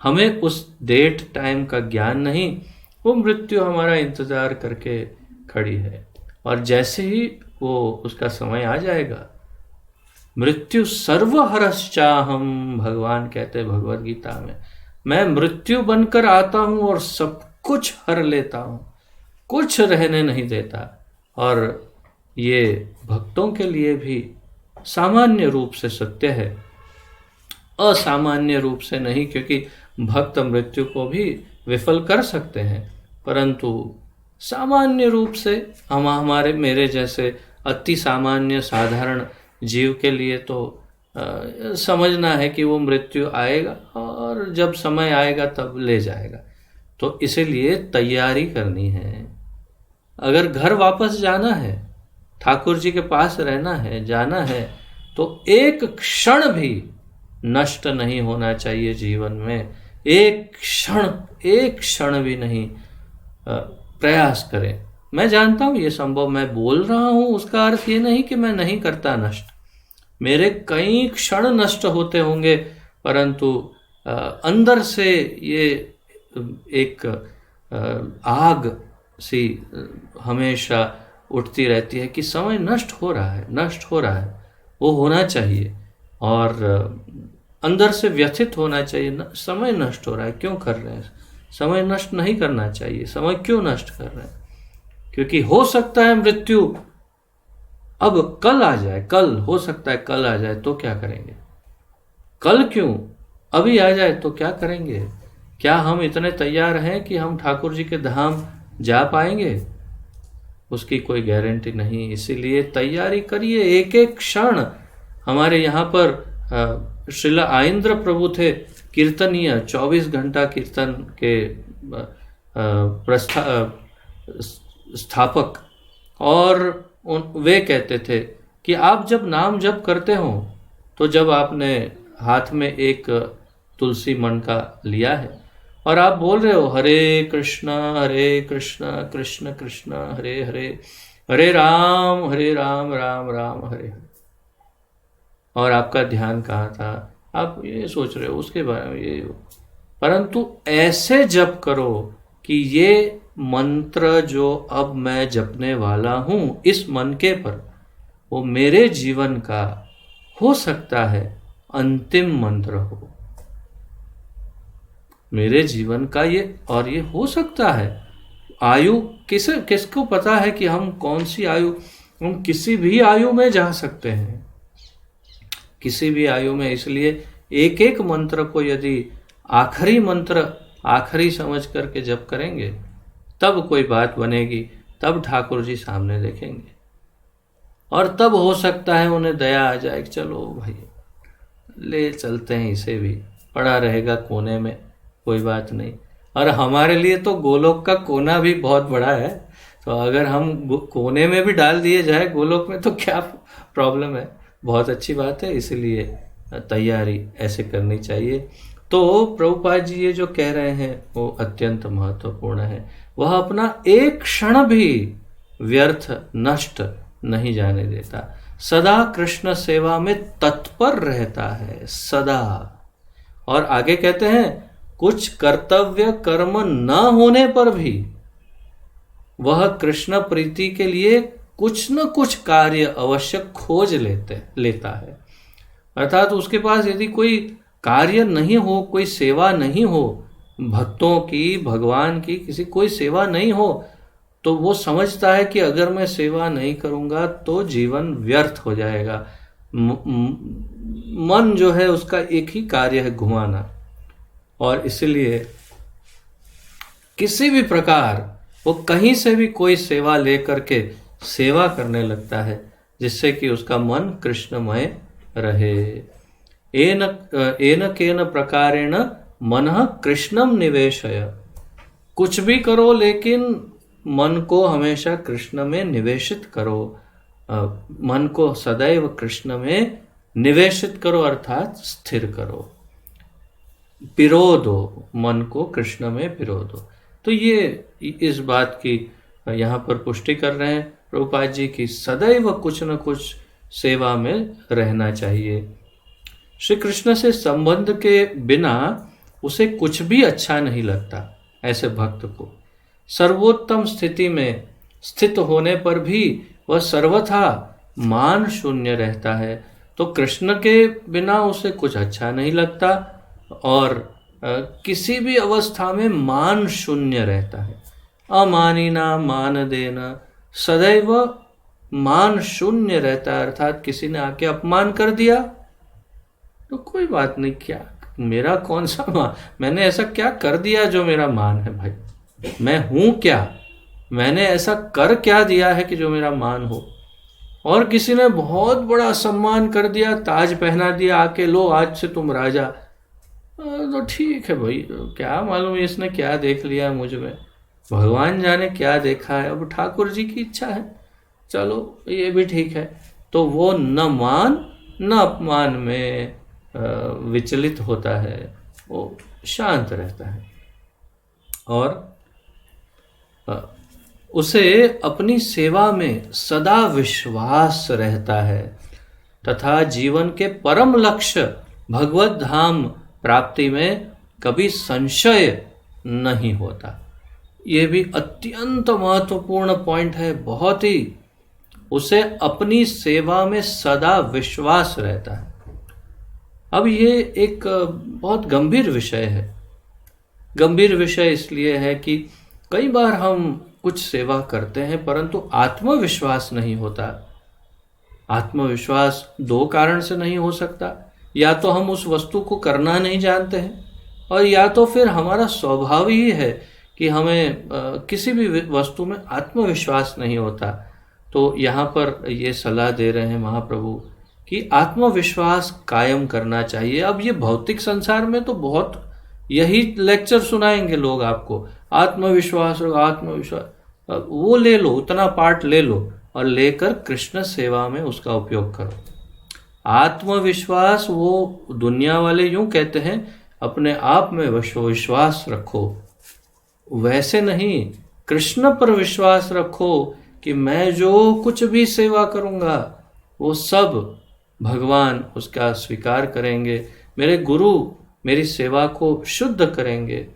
हमें उस डेट टाइम का ज्ञान नहीं, वो मृत्यु हमारा इंतजार करके खड़ी है। और जैसे ही वो उसका समय आ जाएगा, मृत्यु सर्वहरश्चाहम, भगवान कहते हैं भगवद गीता में, मैं मृत्यु बनकर आता हूं और सब कुछ हर लेता हूं, कुछ रहने नहीं देता। और ये भक्तों के लिए भी सामान्य रूप से सत्य है, असामान्य रूप से नहीं, क्योंकि भक्त मृत्यु को भी विफल कर सकते हैं, परंतु सामान्य रूप से मेरे जैसे अति सामान्य साधारण जीव के लिए तो समझना है कि वो मृत्यु आएगा और जब समय आएगा तब ले जाएगा। तो इसीलिए तैयारी करनी है। अगर घर वापस जाना है, ठाकुर जी के पास रहना है, जाना है, तो एक क्षण भी नष्ट नहीं होना चाहिए जीवन में। एक क्षण भी नहीं प्रयास करें। मैं जानता हूं ये संभव, मैं बोल रहा हूं उसका अर्थ ये नहीं कि मैं नहीं करता नष्ट। मेरे कई क्षण नष्ट होते होंगे, परंतु अंदर से ये एक आग सी हमेशा उठती रहती है कि समय नष्ट हो रहा है, नष्ट हो रहा है। वो होना चाहिए और अंदर से व्यथित होना चाहिए, समय नष्ट हो रहा है, क्यों कर रहे हैं? समय नष्ट नहीं करना चाहिए। समय क्यों नष्ट कर रहे हैं? क्योंकि हो सकता है मृत्यु अब कल आ जाए, कल हो सकता है कल आ जाए, तो क्या करेंगे? कल क्यों, अभी आ जाए तो क्या करेंगे? क्या हम इतने तैयार हैं कि हम ठाकुर जी के धाम जा पाएंगे? उसकी कोई गारंटी नहीं। इसीलिए तैयारी करिए एक एक क्षण। हमारे यहाँ पर श्रील आइंद्र प्रभु थे, कीर्तनीय, 24 घंटा कीर्तन के स्थापक, और वे कहते थे कि आप जब नाम जप करते हो तो जब आपने हाथ में एक तुलसी मनका लिया है और आप बोल रहे हो हरे कृष्ण कृष्ण कृष्ण हरे हरे, हरे राम राम राम हरे हरे, और आपका ध्यान कहाँ था? आप ये सोच रहे हो उसके बारे में ये, परंतु ऐसे जप करो कि ये मंत्र जो अब मैं जपने वाला हूं इस मनके पर, वो मेरे जीवन का हो सकता है अंतिम मंत्र हो, मेरे जीवन का ये, और ये हो सकता है आयु, किसको पता है कि हम कौन सी आयु, हम किसी भी आयु में जा सकते हैं, किसी भी आयु में। इसलिए एक एक मंत्र को यदि आखिरी मंत्र आखिरी समझ करके जप करेंगे तब कोई बात बनेगी, तब ठाकुर जी सामने देखेंगे और तब हो सकता है उन्हें दया आ जाए कि चलो भाई ले चलते हैं, इसे भी पड़ा रहेगा कोने में, कोई बात नहीं। और हमारे लिए तो गोलोक का कोना भी बहुत बड़ा है, तो अगर हम कोने में भी डाल दिए जाए गोलोक में तो क्या प्रॉब्लम है, बहुत अच्छी बात है। इसीलिए तैयारी ऐसे करनी चाहिए। तो प्रभुपाद जी ये जो कह रहे हैं वो अत्यंत महत्वपूर्ण है। वह अपना एक क्षण भी व्यर्थ नष्ट नहीं जाने देता, सदा कृष्ण सेवा में तत्पर रहता है, सदा। और आगे कहते हैं कुछ कर्तव्य कर्म न होने पर भी वह कृष्ण प्रीति के लिए कुछ न कुछ कार्य अवश्य खोज लेता है। अर्थात उसके पास यदि कोई कार्य नहीं हो, कोई सेवा नहीं हो, भक्तों की, भगवान की किसी कोई सेवा नहीं हो, तो वो समझता है कि अगर मैं सेवा नहीं करूंगा तो जीवन व्यर्थ हो जाएगा। मन जो है उसका एक ही कार्य है, घुमाना, और इसलिए किसी भी प्रकार वो कहीं से भी कोई सेवा लेकर के सेवा करने लगता है जिससे कि उसका मन कृष्णमय रहे। एन केन प्रकारेण मनः कृष्णम निवेशय। कुछ भी करो लेकिन मन को हमेशा कृष्ण में निवेशित करो, मन को सदैव कृष्ण में निवेशित करो, अर्थात स्थिर करो, पिरो दो, मन को कृष्ण में पिरो दो। तो ये इस बात की यहाँ पर पुष्टि कर रहे हैं प्रभुपाद जी की सदैव कुछ न कुछ सेवा में रहना चाहिए। श्री कृष्ण से संबंध के बिना उसे कुछ भी अच्छा नहीं लगता। ऐसे भक्त को सर्वोत्तम स्थिति में स्थित होने पर भी वह सर्वथा मान शून्य रहता है। तो कृष्ण के बिना उसे कुछ अच्छा नहीं लगता और किसी भी अवस्था में मान शून्य रहता है। अमानिना मान देना, सदैव मान शून्य रहता है, अर्थात किसी ने आके अपमान कर दिया तो कोई बात नहीं, क्या मेरा कौन सा मान, मैंने ऐसा क्या कर दिया जो मेरा मान है भाई, मैं हूं क्या, मैंने ऐसा कर क्या दिया है कि जो मेरा मान हो। और किसी ने बहुत बड़ा सम्मान कर दिया, ताज पहना दिया, आके लो आज से तुम राजा। तो ठीक है भाई, क्या मालूम इसने क्या देख लिया मुझ में, भगवान जाने क्या देखा है, अब ठाकुर जी की इच्छा है, चलो ये भी ठीक है। तो वो न मान न अपमान में विचलित होता है, वो शांत रहता है और उसे अपनी सेवा में सदा विश्वास रहता है तथा जीवन के परम लक्ष्य भगवत धाम प्राप्ति में कभी संशय नहीं होता। ये भी अत्यंत महत्वपूर्ण पॉइंट है, बहुत ही। उसे अपनी सेवा में सदा विश्वास रहता है। अब ये एक बहुत गंभीर विषय है। गंभीर विषय इसलिए है कि कई बार हम कुछ सेवा करते हैं परंतु आत्मविश्वास नहीं होता। आत्मविश्वास दो कारण से नहीं हो सकता, या तो हम उस वस्तु को करना नहीं जानते हैं, और या तो फिर हमारा स्वभाव ही है कि हमें किसी भी वस्तु में आत्मविश्वास नहीं होता। तो यहाँ पर ये सलाह दे रहे हैं महाप्रभु कि आत्मविश्वास कायम करना चाहिए। अब ये भौतिक संसार में तो बहुत यही लेक्चर सुनाएंगे लोग आपको, आत्मविश्वास और आत्मविश्वास, वो ले लो, उतना पार्ट ले लो और लेकर कृष्ण सेवा में उसका उपयोग करो। आत्मविश्वास वो दुनिया वाले यूं कहते हैं अपने आप में विश्वास रखो, वैसे नहीं, कृष्ण पर विश्वास रखो कि मैं जो कुछ भी सेवा करूंगा वो सब भगवान उसका स्वीकार करेंगे, मेरे गुरु मेरी सेवा को शुद्ध करेंगे,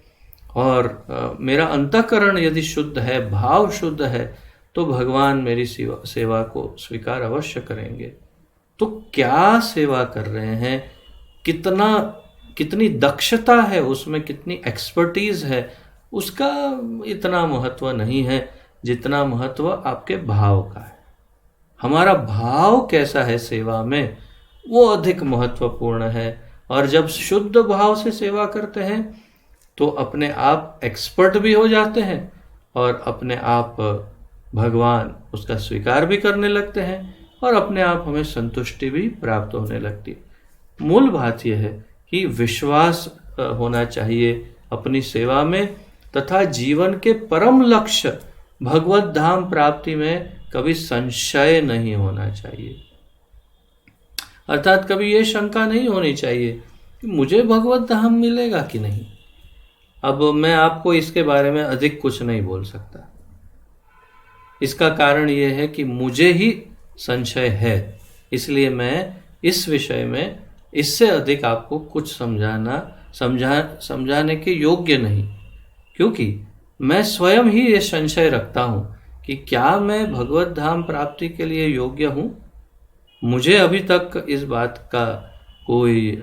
और मेरा अंतःकरण यदि शुद्ध है, भाव शुद्ध है, तो भगवान मेरी सेवा को स्वीकार अवश्य करेंगे। तो क्या सेवा कर रहे हैं, कितनी दक्षता है उसमें, कितनी एक्सपर्टीज है, उसका इतना महत्व नहीं है जितना महत्व आपके भाव का है। हमारा भाव कैसा है सेवा में, वो अधिक महत्वपूर्ण है। और जब शुद्ध भाव से सेवा करते हैं तो अपने आप एक्सपर्ट भी हो जाते हैं और अपने आप भगवान उसका स्वीकार भी करने लगते हैं और अपने आप हमें संतुष्टि भी प्राप्त होने लगती है। मूल बात यह है कि विश्वास होना चाहिए अपनी सेवा में, तथा जीवन के परम लक्ष्य भगवत धाम प्राप्ति में कभी संशय नहीं होना चाहिए। अर्थात कभी ये शंका नहीं होनी चाहिए कि मुझे भगवत धाम मिलेगा कि नहीं। अब मैं आपको इसके बारे में अधिक कुछ नहीं बोल सकता। इसका कारण ये है कि मुझे ही संशय है, इसलिए मैं इस विषय में इससे अधिक आपको कुछ समझाने के योग्य नहीं, क्योंकि मैं स्वयं ही ये संशय रखता हूँ कि क्या मैं भगवत धाम प्राप्ति के लिए योग्य हूँ। मुझे अभी तक इस बात का कोई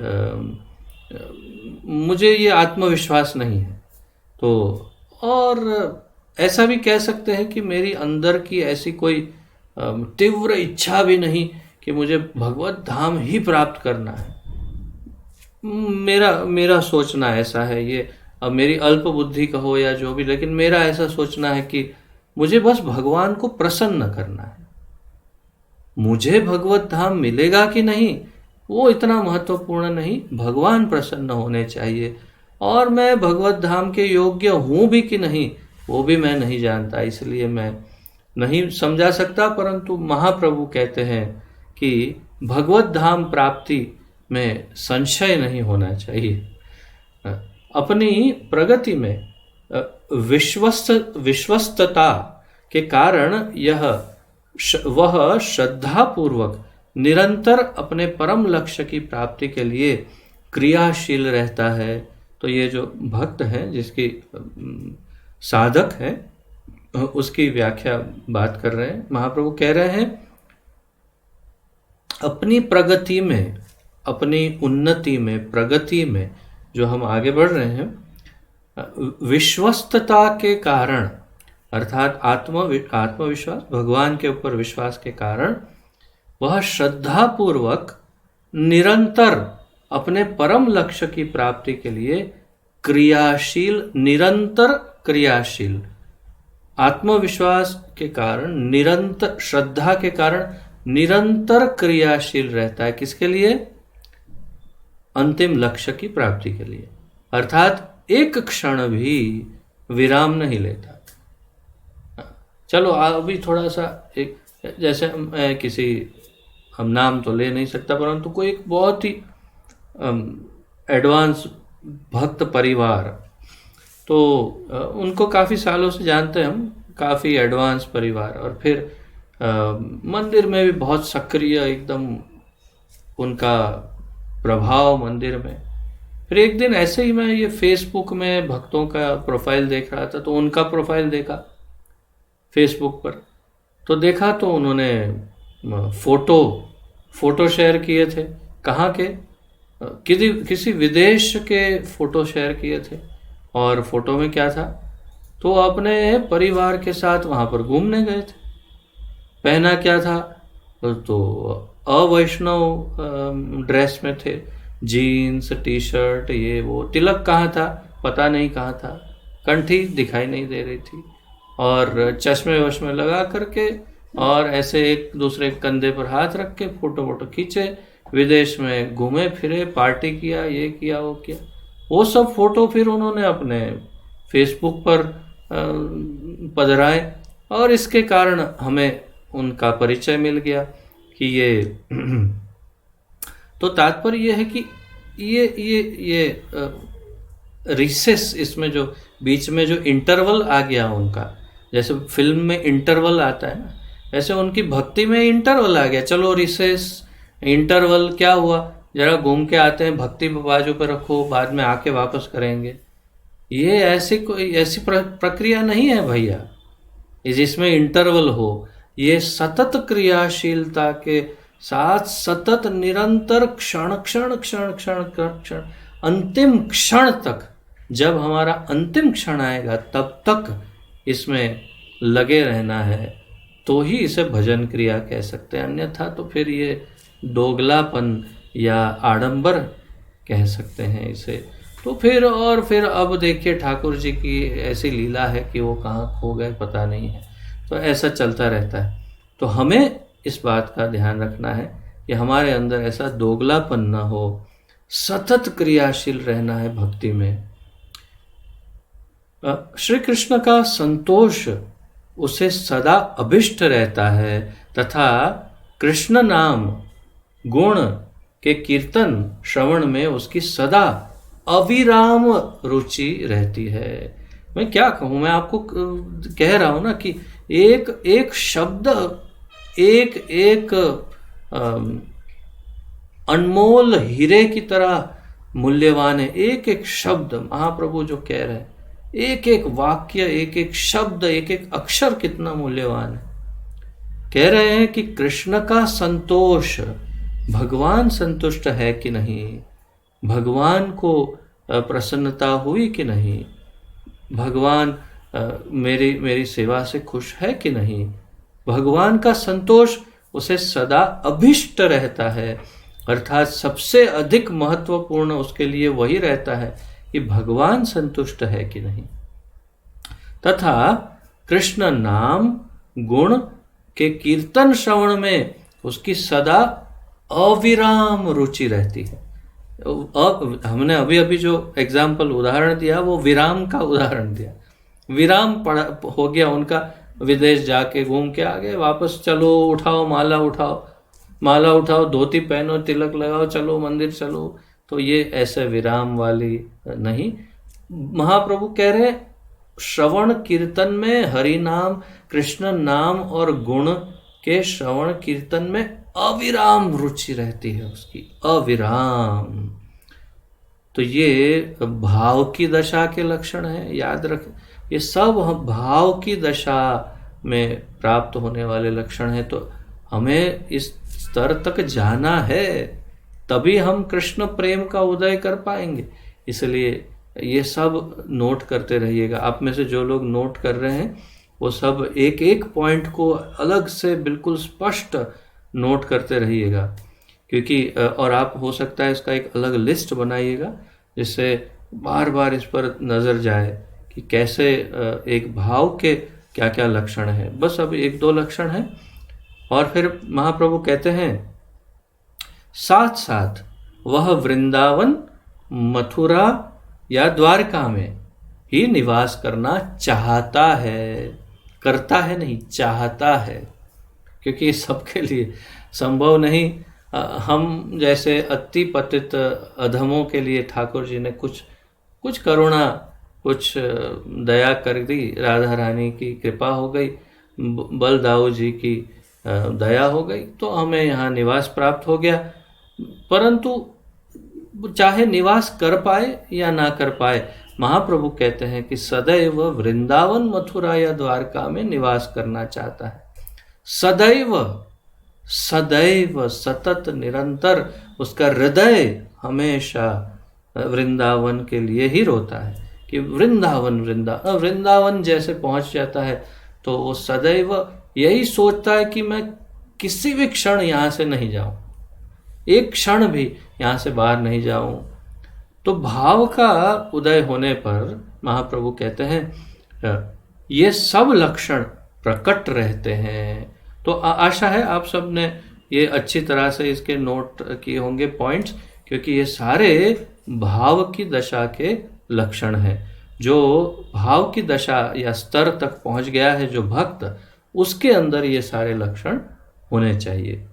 मुझे ये आत्मविश्वास नहीं है। तो और ऐसा भी कह सकते हैं कि मेरी अंदर की ऐसी कोई तीव्र इच्छा भी नहीं कि मुझे भगवत धाम ही प्राप्त करना है। मेरा सोचना ऐसा है, ये अब मेरी अल्प बुद्धि कहो या जो भी, लेकिन मेरा ऐसा सोचना है कि मुझे बस भगवान को प्रसन्न करना है। मुझे भगवत धाम मिलेगा कि नहीं वो इतना महत्वपूर्ण नहीं, भगवान प्रसन्न होने चाहिए। और मैं भगवत धाम के योग्य हूँ भी कि नहीं वो भी मैं नहीं जानता, इसलिए मैं नहीं समझा सकता। परंतु महाप्रभु कहते हैं कि भगवत धाम प्राप्ति में संशय नहीं होना चाहिए। अपनी प्रगति में विश्वस्तता के कारण वह श्रद्धापूर्वक निरंतर अपने परम लक्ष्य की प्राप्ति के लिए क्रियाशील रहता है। तो ये जो भक्त है, जिसकी साधक है, उसकी व्याख्या बात कर रहे हैं। महाप्रभु कह रहे हैं अपनी प्रगति में, अपनी उन्नति में, प्रगति में जो हम आगे बढ़ रहे हैं, विश्वस्तता के कारण, अर्थात आत्मविश्वास, भगवान के ऊपर विश्वास के कारण वह श्रद्धापूर्वक निरंतर अपने परम लक्ष्य की प्राप्ति के लिए क्रियाशील, निरंतर क्रियाशील, आत्मविश्वास के कारण, निरंतर श्रद्धा के कारण निरंतर क्रियाशील रहता है। किसके लिए? अंतिम लक्ष्य की प्राप्ति के लिए, अर्थात एक क्षण भी विराम नहीं लेता। चलो अभी थोड़ा सा एक, जैसे किसी, हम नाम तो ले नहीं सकता, परंतु कोई एक बहुत ही एडवांस भक्त परिवार, तो उनको काफ़ी सालों से जानते हैं हम, काफ़ी एडवांस परिवार, और फिर मंदिर में भी बहुत सक्रिय एकदम उनका प्रभाव मंदिर में। फिर एक दिन ऐसे ही मैं ये फेसबुक में भक्तों का प्रोफाइल देख रहा था, तो उनका प्रोफाइल देखा फेसबुक पर, तो देखा तो उन्होंने फोटो शेयर किए थे। कहाँ के? किसी विदेश के फोटो शेयर किए थे, और फोटो में क्या था? तो अपने परिवार के साथ वहाँ पर घूमने गए थे। पहना क्या था? तो अवैष्णव ड्रेस में थे, जीन्स टी शर्ट ये वो। तिलक कहाँ था? पता नहीं कहाँ था। कंठी दिखाई नहीं दे रही थी, और चश्मे वश्मे लगा करके, और ऐसे एक दूसरे कंधे पर हाथ रख के फोटो खींचे, विदेश में घूमे फिरे, पार्टी किया, ये किया वो किया। वो सब फोटो फिर उन्होंने अपने फेसबुक पर पधराए, और इसके कारण हमें उनका परिचय मिल गया कि ये तो तात्पर्य ये है कि ये रिसेस, इसमें जो बीच में जो इंटरवल आ गया उनका, जैसे फिल्म में इंटरवल आता है ना, ऐसे उनकी भक्ति में इंटरवल आ गया। चलो रिसेस, इंटरवल क्या हुआ, जरा घूम के आते हैं, भक्ति बाजू पर रखो, बाद में आके वापस करेंगे। ये ऐसी प्रक्रिया नहीं है भैया, जिसमें इंटरवल हो। ये सतत क्रियाशीलता के साथ सतत निरंतर क्षण क्षण क्षण क्षण क्षण अंतिम क्षण तक, जब हमारा अंतिम क्षण आएगा तब तक इसमें लगे रहना है, तो ही इसे भजन क्रिया कह सकते हैं। अन्यथा तो फिर ये दोगलापन या आडंबर कह सकते हैं इसे। तो फिर अब देखिए ठाकुर जी की ऐसी लीला है कि वो कहाँ खो गए पता नहीं है। तो ऐसा चलता रहता है। तो हमें इस बात का ध्यान रखना है कि हमारे अंदर ऐसा दोगलापन न हो, सतत क्रियाशील रहना है भक्ति में। श्री कृष्ण का संतोष उसे सदा अभिष्ट रहता है, तथा कृष्ण नाम गुण के कीर्तन श्रवण में उसकी सदा अविराम रुचि रहती है। मैं क्या कहूँ, मैं आपको कह रहा हूँ ना कि एक एक शब्द, एक एक अनमोल हीरे की तरह मूल्यवान है। एक एक शब्द महाप्रभु जो कह रहे हैं, एक एक वाक्य, एक एक शब्द, एक एक अक्षर कितना मूल्यवान है। कह रहे हैं कि कृष्ण का संतोष, भगवान संतुष्ट है कि नहीं, भगवान को प्रसन्नता हुई कि नहीं, भगवान मेरी सेवा से खुश है कि नहीं, भगवान का संतोष उसे सदा अभिष्ट रहता है। अर्थात सबसे अधिक महत्वपूर्ण उसके लिए वही रहता है कि भगवान संतुष्ट है कि नहीं, तथा कृष्ण नाम गुण के कीर्तन श्रवण में उसकी सदा अविराम रुचि रहती है। हमने अभी अभी जो एग्जाम्पल उदाहरण दिया वो विराम का उदाहरण दिया। विराम हो गया उनका, विदेश जाके घूम के आ गए, वापस चलो उठाओ माला उठाओ, धोती पहनो, तिलक लगाओ, चलो मंदिर चलो। तो ये ऐसे विराम वाली नहीं। महाप्रभु कह रहे श्रवण कीर्तन में हरि नाम, कृष्ण नाम और गुण के श्रवण कीर्तन में अविराम रुचि रहती है उसकी, अविराम। तो ये भाव की दशा के लक्षण है, याद रखें। ये सब भाव की दशा में प्राप्त होने वाले लक्षण हैं। तो हमें इस स्तर तक जाना है, तभी हम कृष्ण प्रेम का उदय कर पाएंगे। इसलिए ये सब नोट करते रहिएगा। आप में से जो लोग नोट कर रहे हैं वो सब एक एक पॉइंट को अलग से बिल्कुल स्पष्ट नोट करते रहिएगा, क्योंकि और आप हो सकता है इसका एक अलग लिस्ट बनाइएगा, जिससे बार बार इस पर नज़र जाए कि कैसे एक भाव के क्या क्या लक्षण हैं। बस अब एक दो लक्षण हैं, और फिर महाप्रभु कहते हैं साथ साथ वह वृंदावन, मथुरा या द्वारका में ही निवास करना चाहता है, करता है नहीं, चाहता है, क्योंकि सबके लिए संभव नहीं। हम जैसे अति पतित अधमों के लिए ठाकुर जी ने कुछ करुणा, कुछ दया कर दी, राधा रानी की कृपा हो गई, बलदाऊ जी की दया हो गई, तो हमें यहाँ निवास प्राप्त हो गया। परंतु चाहे निवास कर पाए या ना कर पाए, महाप्रभु कहते हैं कि सदैव वृंदावन, मथुरा या द्वारका में निवास करना चाहता है। सदैव, सदैव, सतत, निरंतर उसका हृदय हमेशा वृंदावन के लिए ही रोता है कि वृंदावन, वृंदावन जैसे पहुंच जाता है तो वो सदैव यही सोचता है कि मैं किसी भी क्षण यहाँ से नहीं जाऊं, एक क्षण भी यहाँ से बाहर नहीं जाऊं। तो भाव का उदय होने पर महाप्रभु कहते हैं ये सब लक्षण प्रकट रहते हैं। तो आशा है आप सब ने ये अच्छी तरह से इसके नोट किए होंगे पॉइंट्स, क्योंकि ये सारे भाव की दशा के लक्षण हैं। जो भाव की दशा या स्तर तक पहुंच गया है जो भक्त, उसके अंदर ये सारे लक्षण होने चाहिए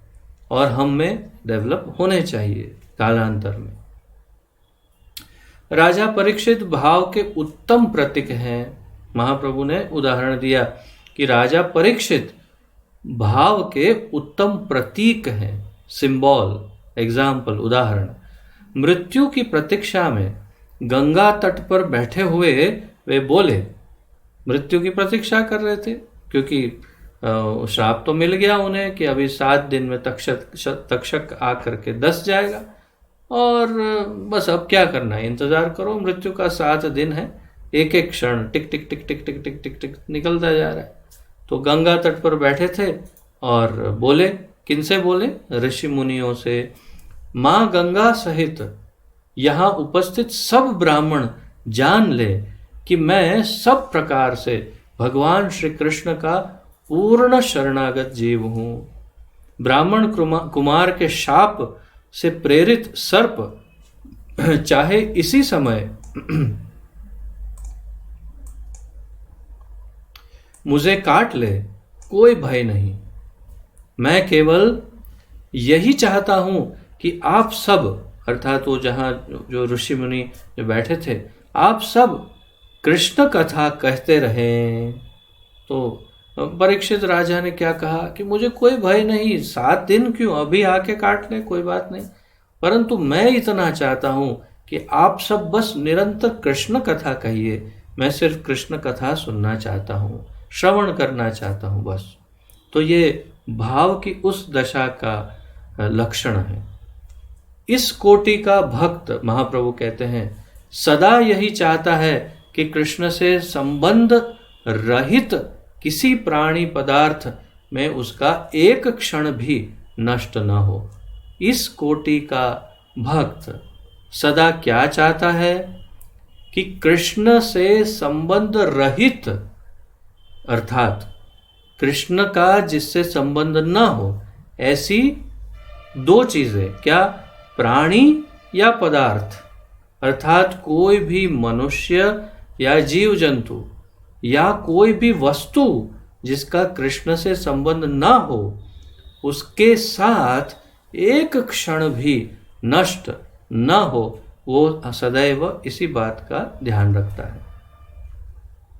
और हम में डेवलप होने चाहिए कालांतर में। राजा परीक्षित भाव के उत्तम प्रतीक हैं। महाप्रभु ने उदाहरण दिया कि राजा परीक्षित भाव के उत्तम प्रतीक हैं, सिंबल, एग्जाम्पल, उदाहरण। मृत्यु की प्रतीक्षा में गंगा तट पर बैठे हुए वे बोले, मृत्यु की प्रतीक्षा कर रहे थे क्योंकि श्राप तो मिल गया उन्हें कि अभी 7 दिन में तक्षक आकर के दस जाएगा और बस अब क्या करना है, इंतजार करो, मृत्यु का 7 दिन है, एक एक क्षण टिक टिक टिक टिक टिक टिक टिक टिक निकलता जा रहा है। तो गंगा तट पर बैठे थे और बोले, किनसे बोले? ऋषि मुनियों से। माँ गंगा सहित यहाँ उपस्थित सब ब्राह्मण जान ले कि मैं सब प्रकार से भगवान श्री कृष्ण का पूर्ण शरणागत जीव हूँ। ब्राह्मण कुमार के शाप से प्रेरित सर्प चाहे इसी समय मुझे काट ले, कोई भय नहीं। मैं केवल यही चाहता हूं कि आप सब, अर्थात वो जहां जो ऋषि मुनि जो बैठे थे, आप सब कृष्ण कथा कहते रहें। तो परीक्षित राजा ने क्या कहा कि मुझे कोई भय नहीं, 7 दिन क्यों, अभी आके काट ले, कोई बात नहीं, परंतु मैं इतना चाहता हूं कि आप सब बस निरंतर कृष्ण कथा कहिए। मैं सिर्फ कृष्ण कथा सुनना चाहता हूं, श्रवण करना चाहता हूं बस। तो ये भाव की उस दशा का लक्षण है। इस कोटि का भक्त, महाप्रभु कहते हैं, सदा यही चाहता है कि कृष्ण से संबंध रहित किसी प्राणी पदार्थ में उसका एक क्षण भी नष्ट न हो। इस कोटि का भक्त सदा क्या चाहता है कि कृष्ण से संबंध रहित, अर्थात कृष्ण का जिससे संबंध न हो, ऐसी 2 चीजें, क्या? प्राणी या पदार्थ, अर्थात कोई भी मनुष्य या जीव जंतु या कोई भी वस्तु जिसका कृष्ण से संबंध न हो, उसके साथ एक क्षण भी नष्ट न हो, वो सदैव इसी बात का ध्यान रखता है।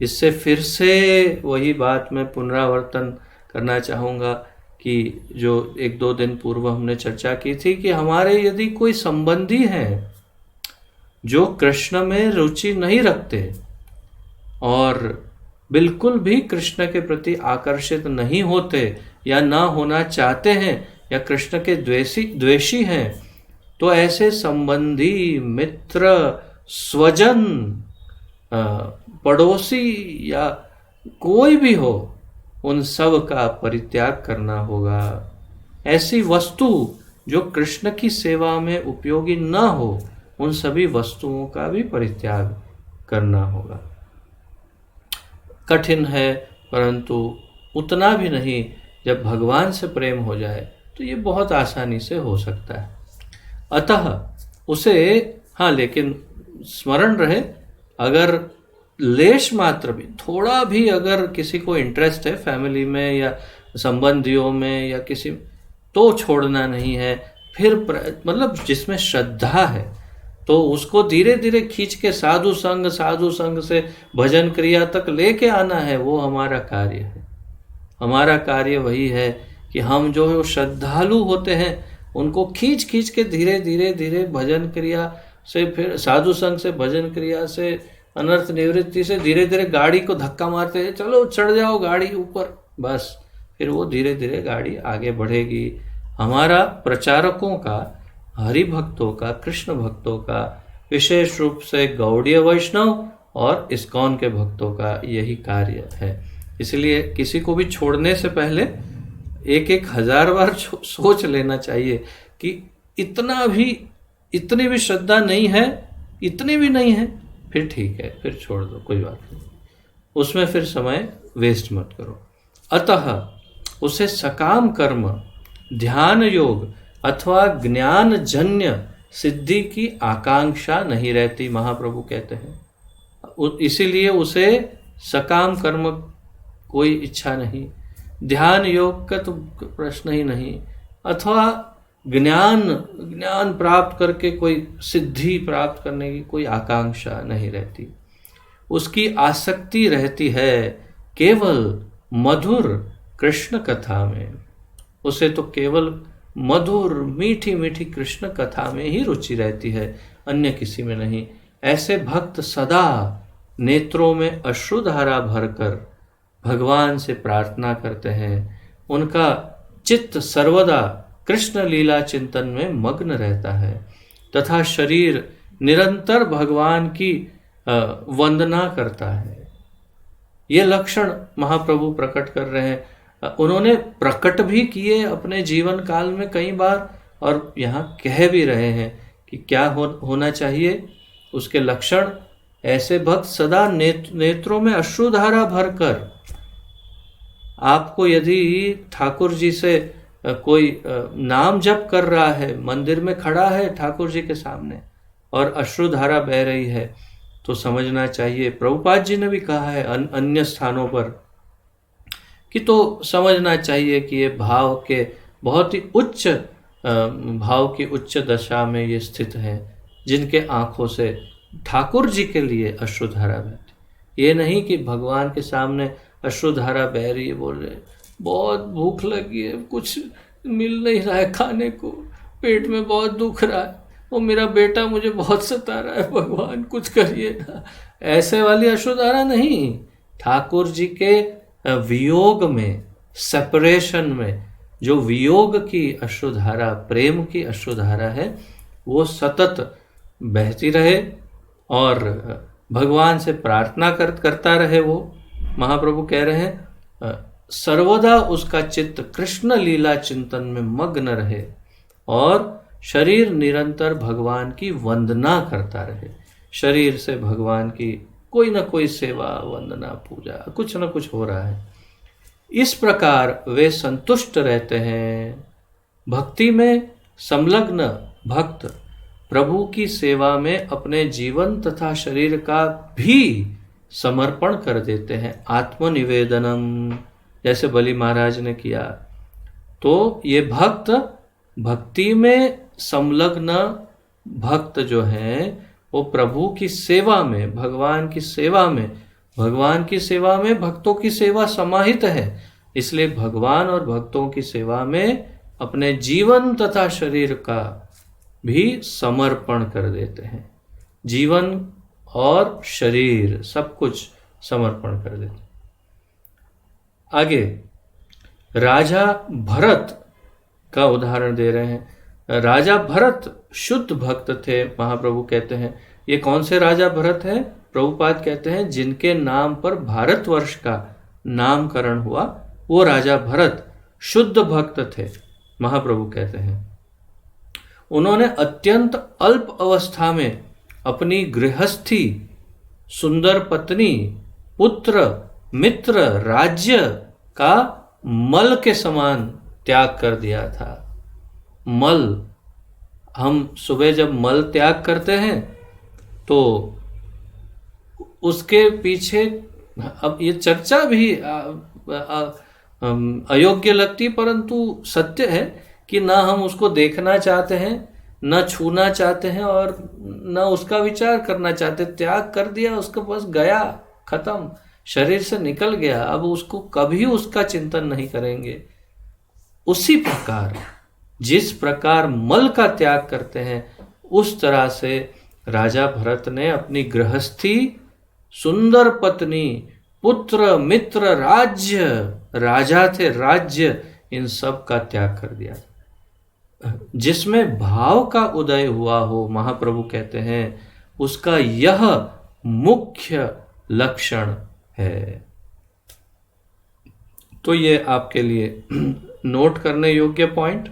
इससे फिर से वही बात मैं पुनरावर्तन करना चाहूँगा कि जो 1-2 दिन पूर्व हमने चर्चा की थी कि हमारे यदि कोई संबंधी हैं जो कृष्ण में रुचि नहीं रखते और बिल्कुल भी कृष्ण के प्रति आकर्षित नहीं होते या ना होना चाहते हैं या कृष्ण के द्वेषी हैं, तो ऐसे संबंधी, मित्र, स्वजन, पड़ोसी या कोई भी हो, उन सब का परित्याग करना होगा। ऐसी वस्तु जो कृष्ण की सेवा में उपयोगी न हो, उन सभी वस्तुओं का भी परित्याग करना होगा। कठिन है, परंतु उतना भी नहीं जब भगवान से प्रेम हो जाए तो ये बहुत आसानी से हो सकता है। अतः उसे, हाँ, लेकिन स्मरण रहे, अगर लेश मात्र भी, थोड़ा भी अगर किसी को इंटरेस्ट है फैमिली में या संबंधियों में या किसी, तो छोड़ना नहीं है। फिर मतलब जिसमें श्रद्धा है तो उसको धीरे धीरे खींच के साधु संग से भजन क्रिया तक लेके आना है, वो हमारा कार्य है। हमारा कार्य वही है कि हम जो श्रद्धालु होते हैं उनको खींच खींच के धीरे धीरे धीरे भजन क्रिया से, फिर साधु संग से, भजन क्रिया से, अनर्थ निवृत्ति से धीरे धीरे गाड़ी को धक्का मारते हैं, चलो चढ़ जाओ गाड़ी ऊपर, बस फिर वो धीरे धीरे गाड़ी आगे बढ़ेगी। हमारा प्रचारकों का, हरि भक्तों का, कृष्ण भक्तों का, विशेष रूप से गौड़ीय वैष्णव और इस्कॉन के भक्तों का यही कार्य है। इसलिए किसी को भी छोड़ने से पहले एक एक हजार बार सोच लेना चाहिए कि इतनी भी श्रद्धा नहीं है, इतनी भी नहीं है, फिर ठीक है, फिर छोड़ दो, कोई बात नहीं, उसमें फिर समय वेस्ट मत करो। अतः उसे सकाम कर्म, ध्यान योग अथवा ज्ञान जन्य सिद्धि की आकांक्षा नहीं रहती, महाप्रभु कहते हैं। इसीलिए उसे सकाम कर्म कोई इच्छा नहीं, ध्यान योग का तो प्रश्न ही नहीं, अथवा ज्ञान प्राप्त करके कोई सिद्धि प्राप्त करने की कोई आकांक्षा नहीं रहती। उसकी आसक्ति रहती है केवल मधुर कृष्ण कथा में। उसे तो केवल मधुर मीठी मीठी कृष्ण कथा में ही रुचि रहती है, अन्य किसी में नहीं। ऐसे भक्त सदा नेत्रों में अश्रुधारा भरकर भगवान से प्रार्थना करते हैं। उनका चित्त सर्वदा कृष्ण लीला चिंतन में मग्न रहता है तथा शरीर निरंतर भगवान की वंदना करता है। ये लक्षण महाप्रभु प्रकट कर रहे हैं। उन्होंने प्रकट भी किए अपने जीवन काल में कई बार, और यहाँ कह भी रहे हैं कि क्या होना चाहिए उसके लक्षण। ऐसे भक्त सदा नेत्रों में अश्रुधारा भरकर, आपको यदि ठाकुर जी से कोई नाम जप कर रहा है, मंदिर में खड़ा है ठाकुर जी के सामने और अश्रुधारा बह रही है, तो समझना चाहिए, प्रभुपाद जी ने भी कहा है अन्य स्थानों पर कि, तो समझना चाहिए कि ये भाव के बहुत ही उच्च भाव की उच्च दशा में ये स्थित है, जिनके आंखों से ठाकुर जी के लिए अश्रुधारा बहती। ये नहीं कि भगवान के सामने अश्रुधारा बह रही है, बोल रहे बहुत भूख लगी है, कुछ मिल नहीं रहा है खाने को, पेट में बहुत दुख रहा है, वो मेरा बेटा मुझे बहुत सता रहा है, भगवान कुछ करिए ना। ऐसे वाली अश्रुधारा नहीं, ठाकुर जी के वियोग में, सेपरेशन में जो वियोग की अश्रुधारा, प्रेम की अश्रुधारा है, वो सतत बहती रहे और भगवान से प्रार्थना करता रहे। वो महाप्रभु कह रहे हैं सर्वदा उसका चित्त कृष्ण लीला चिंतन में मग्न रहे और शरीर निरंतर भगवान की वंदना करता रहे। शरीर से भगवान की कोई ना कोई सेवा, वंदना, पूजा, कुछ ना कुछ हो रहा है। इस प्रकार वे संतुष्ट रहते हैं। भक्ति में संलग्न भक्त प्रभु की सेवा में अपने जीवन तथा शरीर का भी समर्पण कर देते हैं। आत्मनिवेदनम, जैसे बलि महाराज ने किया। तो ये भक्त, भक्ति में संलग्न भक्त जो हैं, वो प्रभु की सेवा में, भगवान की सेवा में, भगवान की सेवा में भक्तों की सेवा समाहित है। इसलिए भगवान और भक्तों की सेवा में अपने जीवन तथा शरीर का भी समर्पण कर देते हैं। जीवन और शरीर सब कुछ समर्पण कर देते हैं। आगे राजा भरत का उदाहरण दे रहे हैं। राजा भरत शुद्ध भक्त थे, महाप्रभु कहते हैं। ये कौन से राजा भरत हैं? प्रभुपाद कहते हैं जिनके नाम पर भारतवर्ष का नामकरण हुआ, वो राजा भरत शुद्ध भक्त थे, महाप्रभु कहते हैं। उन्होंने अत्यंत अल्प अवस्था में अपनी गृहस्थी, सुंदर पत्नी, पुत्र, मित्र, राज्य का मल के समान त्याग कर दिया था। मल, हम सुबह जब मल त्याग करते हैं तो उसके पीछे, अब ये चर्चा भी अयोग्य लगती, परंतु सत्य है कि ना हम उसको देखना चाहते हैं, न छूना चाहते हैं और न उसका विचार करना चाहते। त्याग कर दिया, उसके पास गया, खत्म, शरीर से निकल गया, अब उसको कभी उसका चिंतन नहीं करेंगे। उसी प्रकार जिस प्रकार मल का त्याग करते हैं, उस तरह से राजा भरत ने अपनी गृहस्थी, सुंदर पत्नी, पुत्र, मित्र, राज्य, राजा थे, राज्य, इन सब का त्याग कर दिया। जिसमें भाव का उदय हुआ हो, महाप्रभु कहते हैं, उसका यह मुख्य लक्षण है। तो ये आपके लिए नोट करने योग्य पॉइंट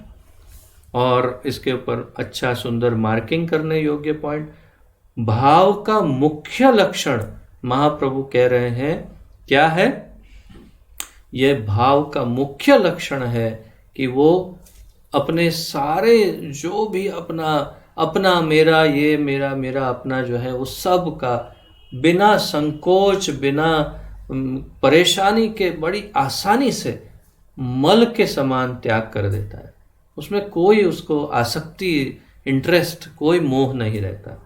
और इसके ऊपर अच्छा सुंदर मार्किंग करने योग्य पॉइंट। भाव का मुख्य लक्षण महाप्रभु कह रहे हैं क्या है? यह भाव का मुख्य लक्षण है कि वो अपने सारे जो भी अपना मेरा, ये मेरा, मेरा अपना जो है, वो सब का बिना संकोच, बिना परेशानी के बड़ी आसानी से मल के समान त्याग कर देता है। उसमें कोई उसको आसक्ति, इंटरेस्ट, कोई मोह नहीं रहता।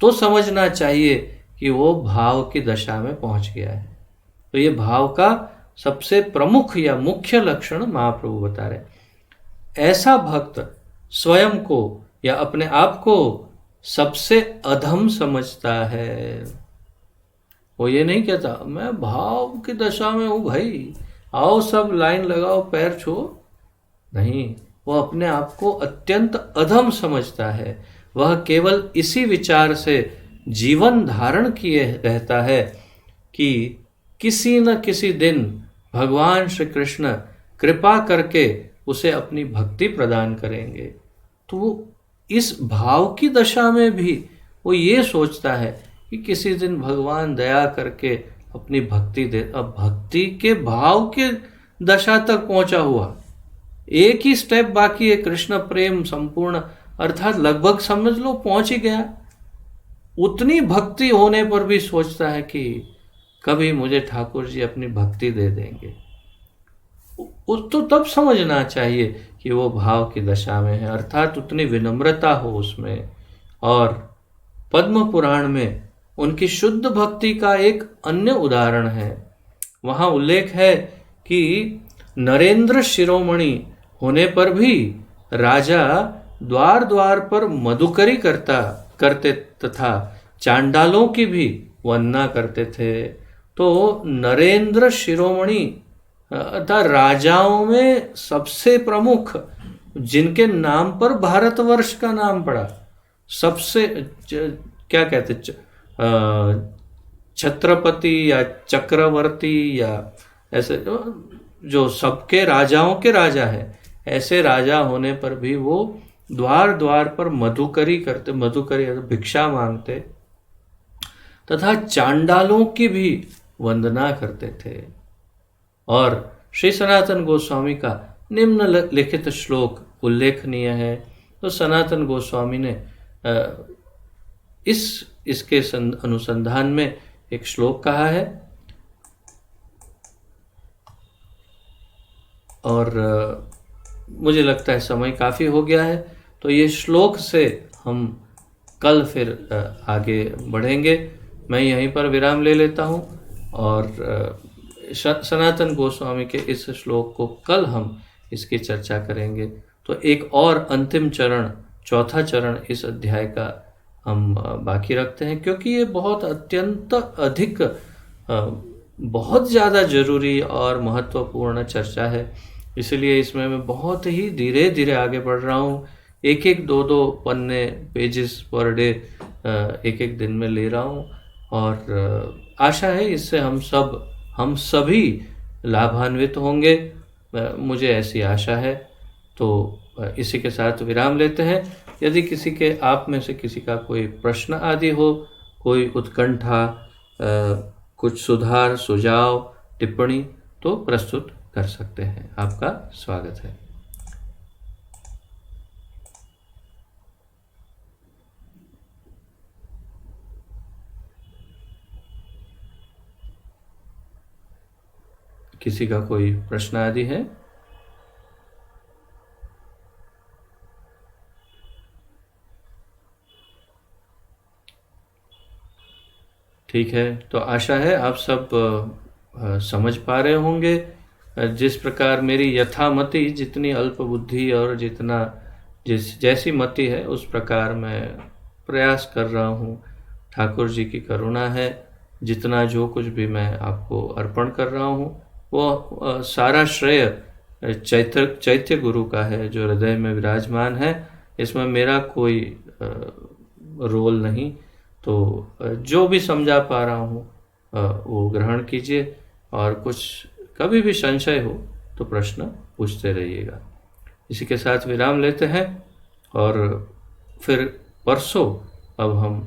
तो समझना चाहिए कि वो भाव की दशा में पहुंच गया है। तो ये भाव का सबसे प्रमुख या मुख्य लक्षण महाप्रभु बता रहे हैं। ऐसा भक्त स्वयं को या अपने आप को सबसे अधम समझता है। वो ये नहीं कहता मैं भाव की दशा में हूं भाई, आओ सब लाइन लगाओ, पैर छो, नहीं, वो अपने आप को अत्यंत अधम समझता है। वह केवल इसी विचार से जीवन धारण किए रहता है कि किसी न किसी दिन भगवान श्री कृष्ण कृपा करके उसे अपनी भक्ति प्रदान करेंगे। तो वो इस भाव की दशा में भी वो ये सोचता है कि किसी दिन भगवान दया करके अपनी भक्ति दे। अब भक्ति के भाव के दशा तक पहुंचा हुआ, एक ही स्टेप बाकी है, कृष्ण प्रेम संपूर्ण, अर्थात लगभग समझ लो पहुंच ही गया। उतनी भक्ति होने पर भी सोचता है कि कभी मुझे ठाकुर जी अपनी भक्ति दे देंगे। तो तब समझना चाहिए कि वो भाव की दशा में है, अर्थात उतनी विनम्रता हो उसमें। और पद्म पुराण में उनकी शुद्ध भक्ति का एक अन्य उदाहरण है। वहां उल्लेख है कि नरेंद्र शिरोमणि होने पर भी राजा द्वार द्वार पर मधुकरी करते तथा चांडालों की भी वंदना करते थे। तो नरेंद्र शिरोमणि अर्थात राजाओं में सबसे प्रमुख, जिनके नाम पर भारतवर्ष का नाम पड़ा, सबसे क्या कहते, छत्रपति या चक्रवर्ती या ऐसे जो सबके राजाओं के राजा है, ऐसे राजा होने पर भी वो द्वार द्वार पर मधुकरी करते, मधुकरी भिक्षा मांगते तथा चांडालों की भी वंदना करते थे। और श्री सनातन गोस्वामी का निम्नलिखित श्लोक उल्लेखनीय है। तो सनातन गोस्वामी ने इसके अनुसंधान में एक श्लोक कहा है और मुझे लगता है समय काफ़ी हो गया है, तो ये श्लोक से हम कल फिर आगे बढ़ेंगे। मैं यहीं पर विराम ले लेता हूँ और सनातन गोस्वामी के इस श्लोक को कल हम इसकी चर्चा करेंगे। तो एक और अंतिम चरण, चौथा चरण इस अध्याय का हम बाकी रखते हैं, क्योंकि ये बहुत अत्यंत अधिक, बहुत ज़्यादा जरूरी और महत्वपूर्ण चर्चा है। इसलिए इसमें मैं बहुत ही धीरे धीरे आगे बढ़ रहा हूँ। एक एक दो पन्ने, पेजेस पर डे एक एक दिन में ले रहा हूँ और आशा है इससे हम सभी लाभान्वित होंगे, मुझे ऐसी आशा है। तो इसी के साथ विराम लेते हैं। यदि किसी के, आप में से किसी का कोई प्रश्न आदि हो, कोई उत्कंठा, कुछ सुधार, सुझाव, टिप्पणी, तो प्रस्तुत कर सकते हैं। आपका स्वागत है। किसी का कोई प्रश्न आदि है? ठीक है, तो आशा है आप सब समझ पा रहे होंगे। जिस प्रकार मेरी यथामति, जितनी अल्प बुद्धि और जितना जैसी मति है, उस प्रकार मैं प्रयास कर रहा हूँ। ठाकुर जी की करुणा है। जितना जो कुछ भी मैं आपको अर्पण कर रहा हूँ, वो सारा श्रेय चैत्य गुरु का है, जो हृदय में विराजमान है। इसमें मेरा कोई रोल नहीं। तो जो भी समझा पा रहा हूँ वो ग्रहण कीजिए, और कुछ कभी भी संशय हो तो प्रश्न पूछते रहिएगा। इसी के साथ विराम लेते हैं, और फिर परसों अब हम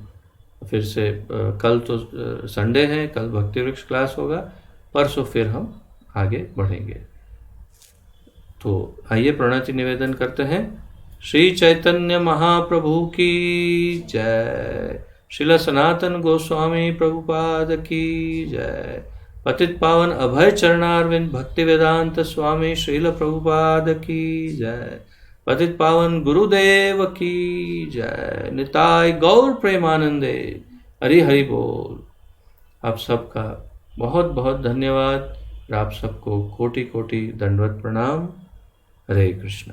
फिर से कल तो संडे है, कल भक्ति वृक्ष क्लास होगा, परसों फिर हम आगे बढ़ेंगे। तो आइए प्रणति निवेदन करते हैं। श्री चैतन्य महाप्रभु की जय। श्रील सनातन गोस्वामी प्रभुपाद की जय। पतित पावन अभय चरणारविंद भक्ति वेदांत स्वामी श्रील प्रभुपाद की जय। पतित पावन गुरुदेव की जय। निताय गौर प्रेमानंदे। हरि हरि बोल। आप सबका बहुत बहुत धन्यवाद, और आप सबको कोटि कोटि दंडवत प्रणाम। हरे कृष्ण।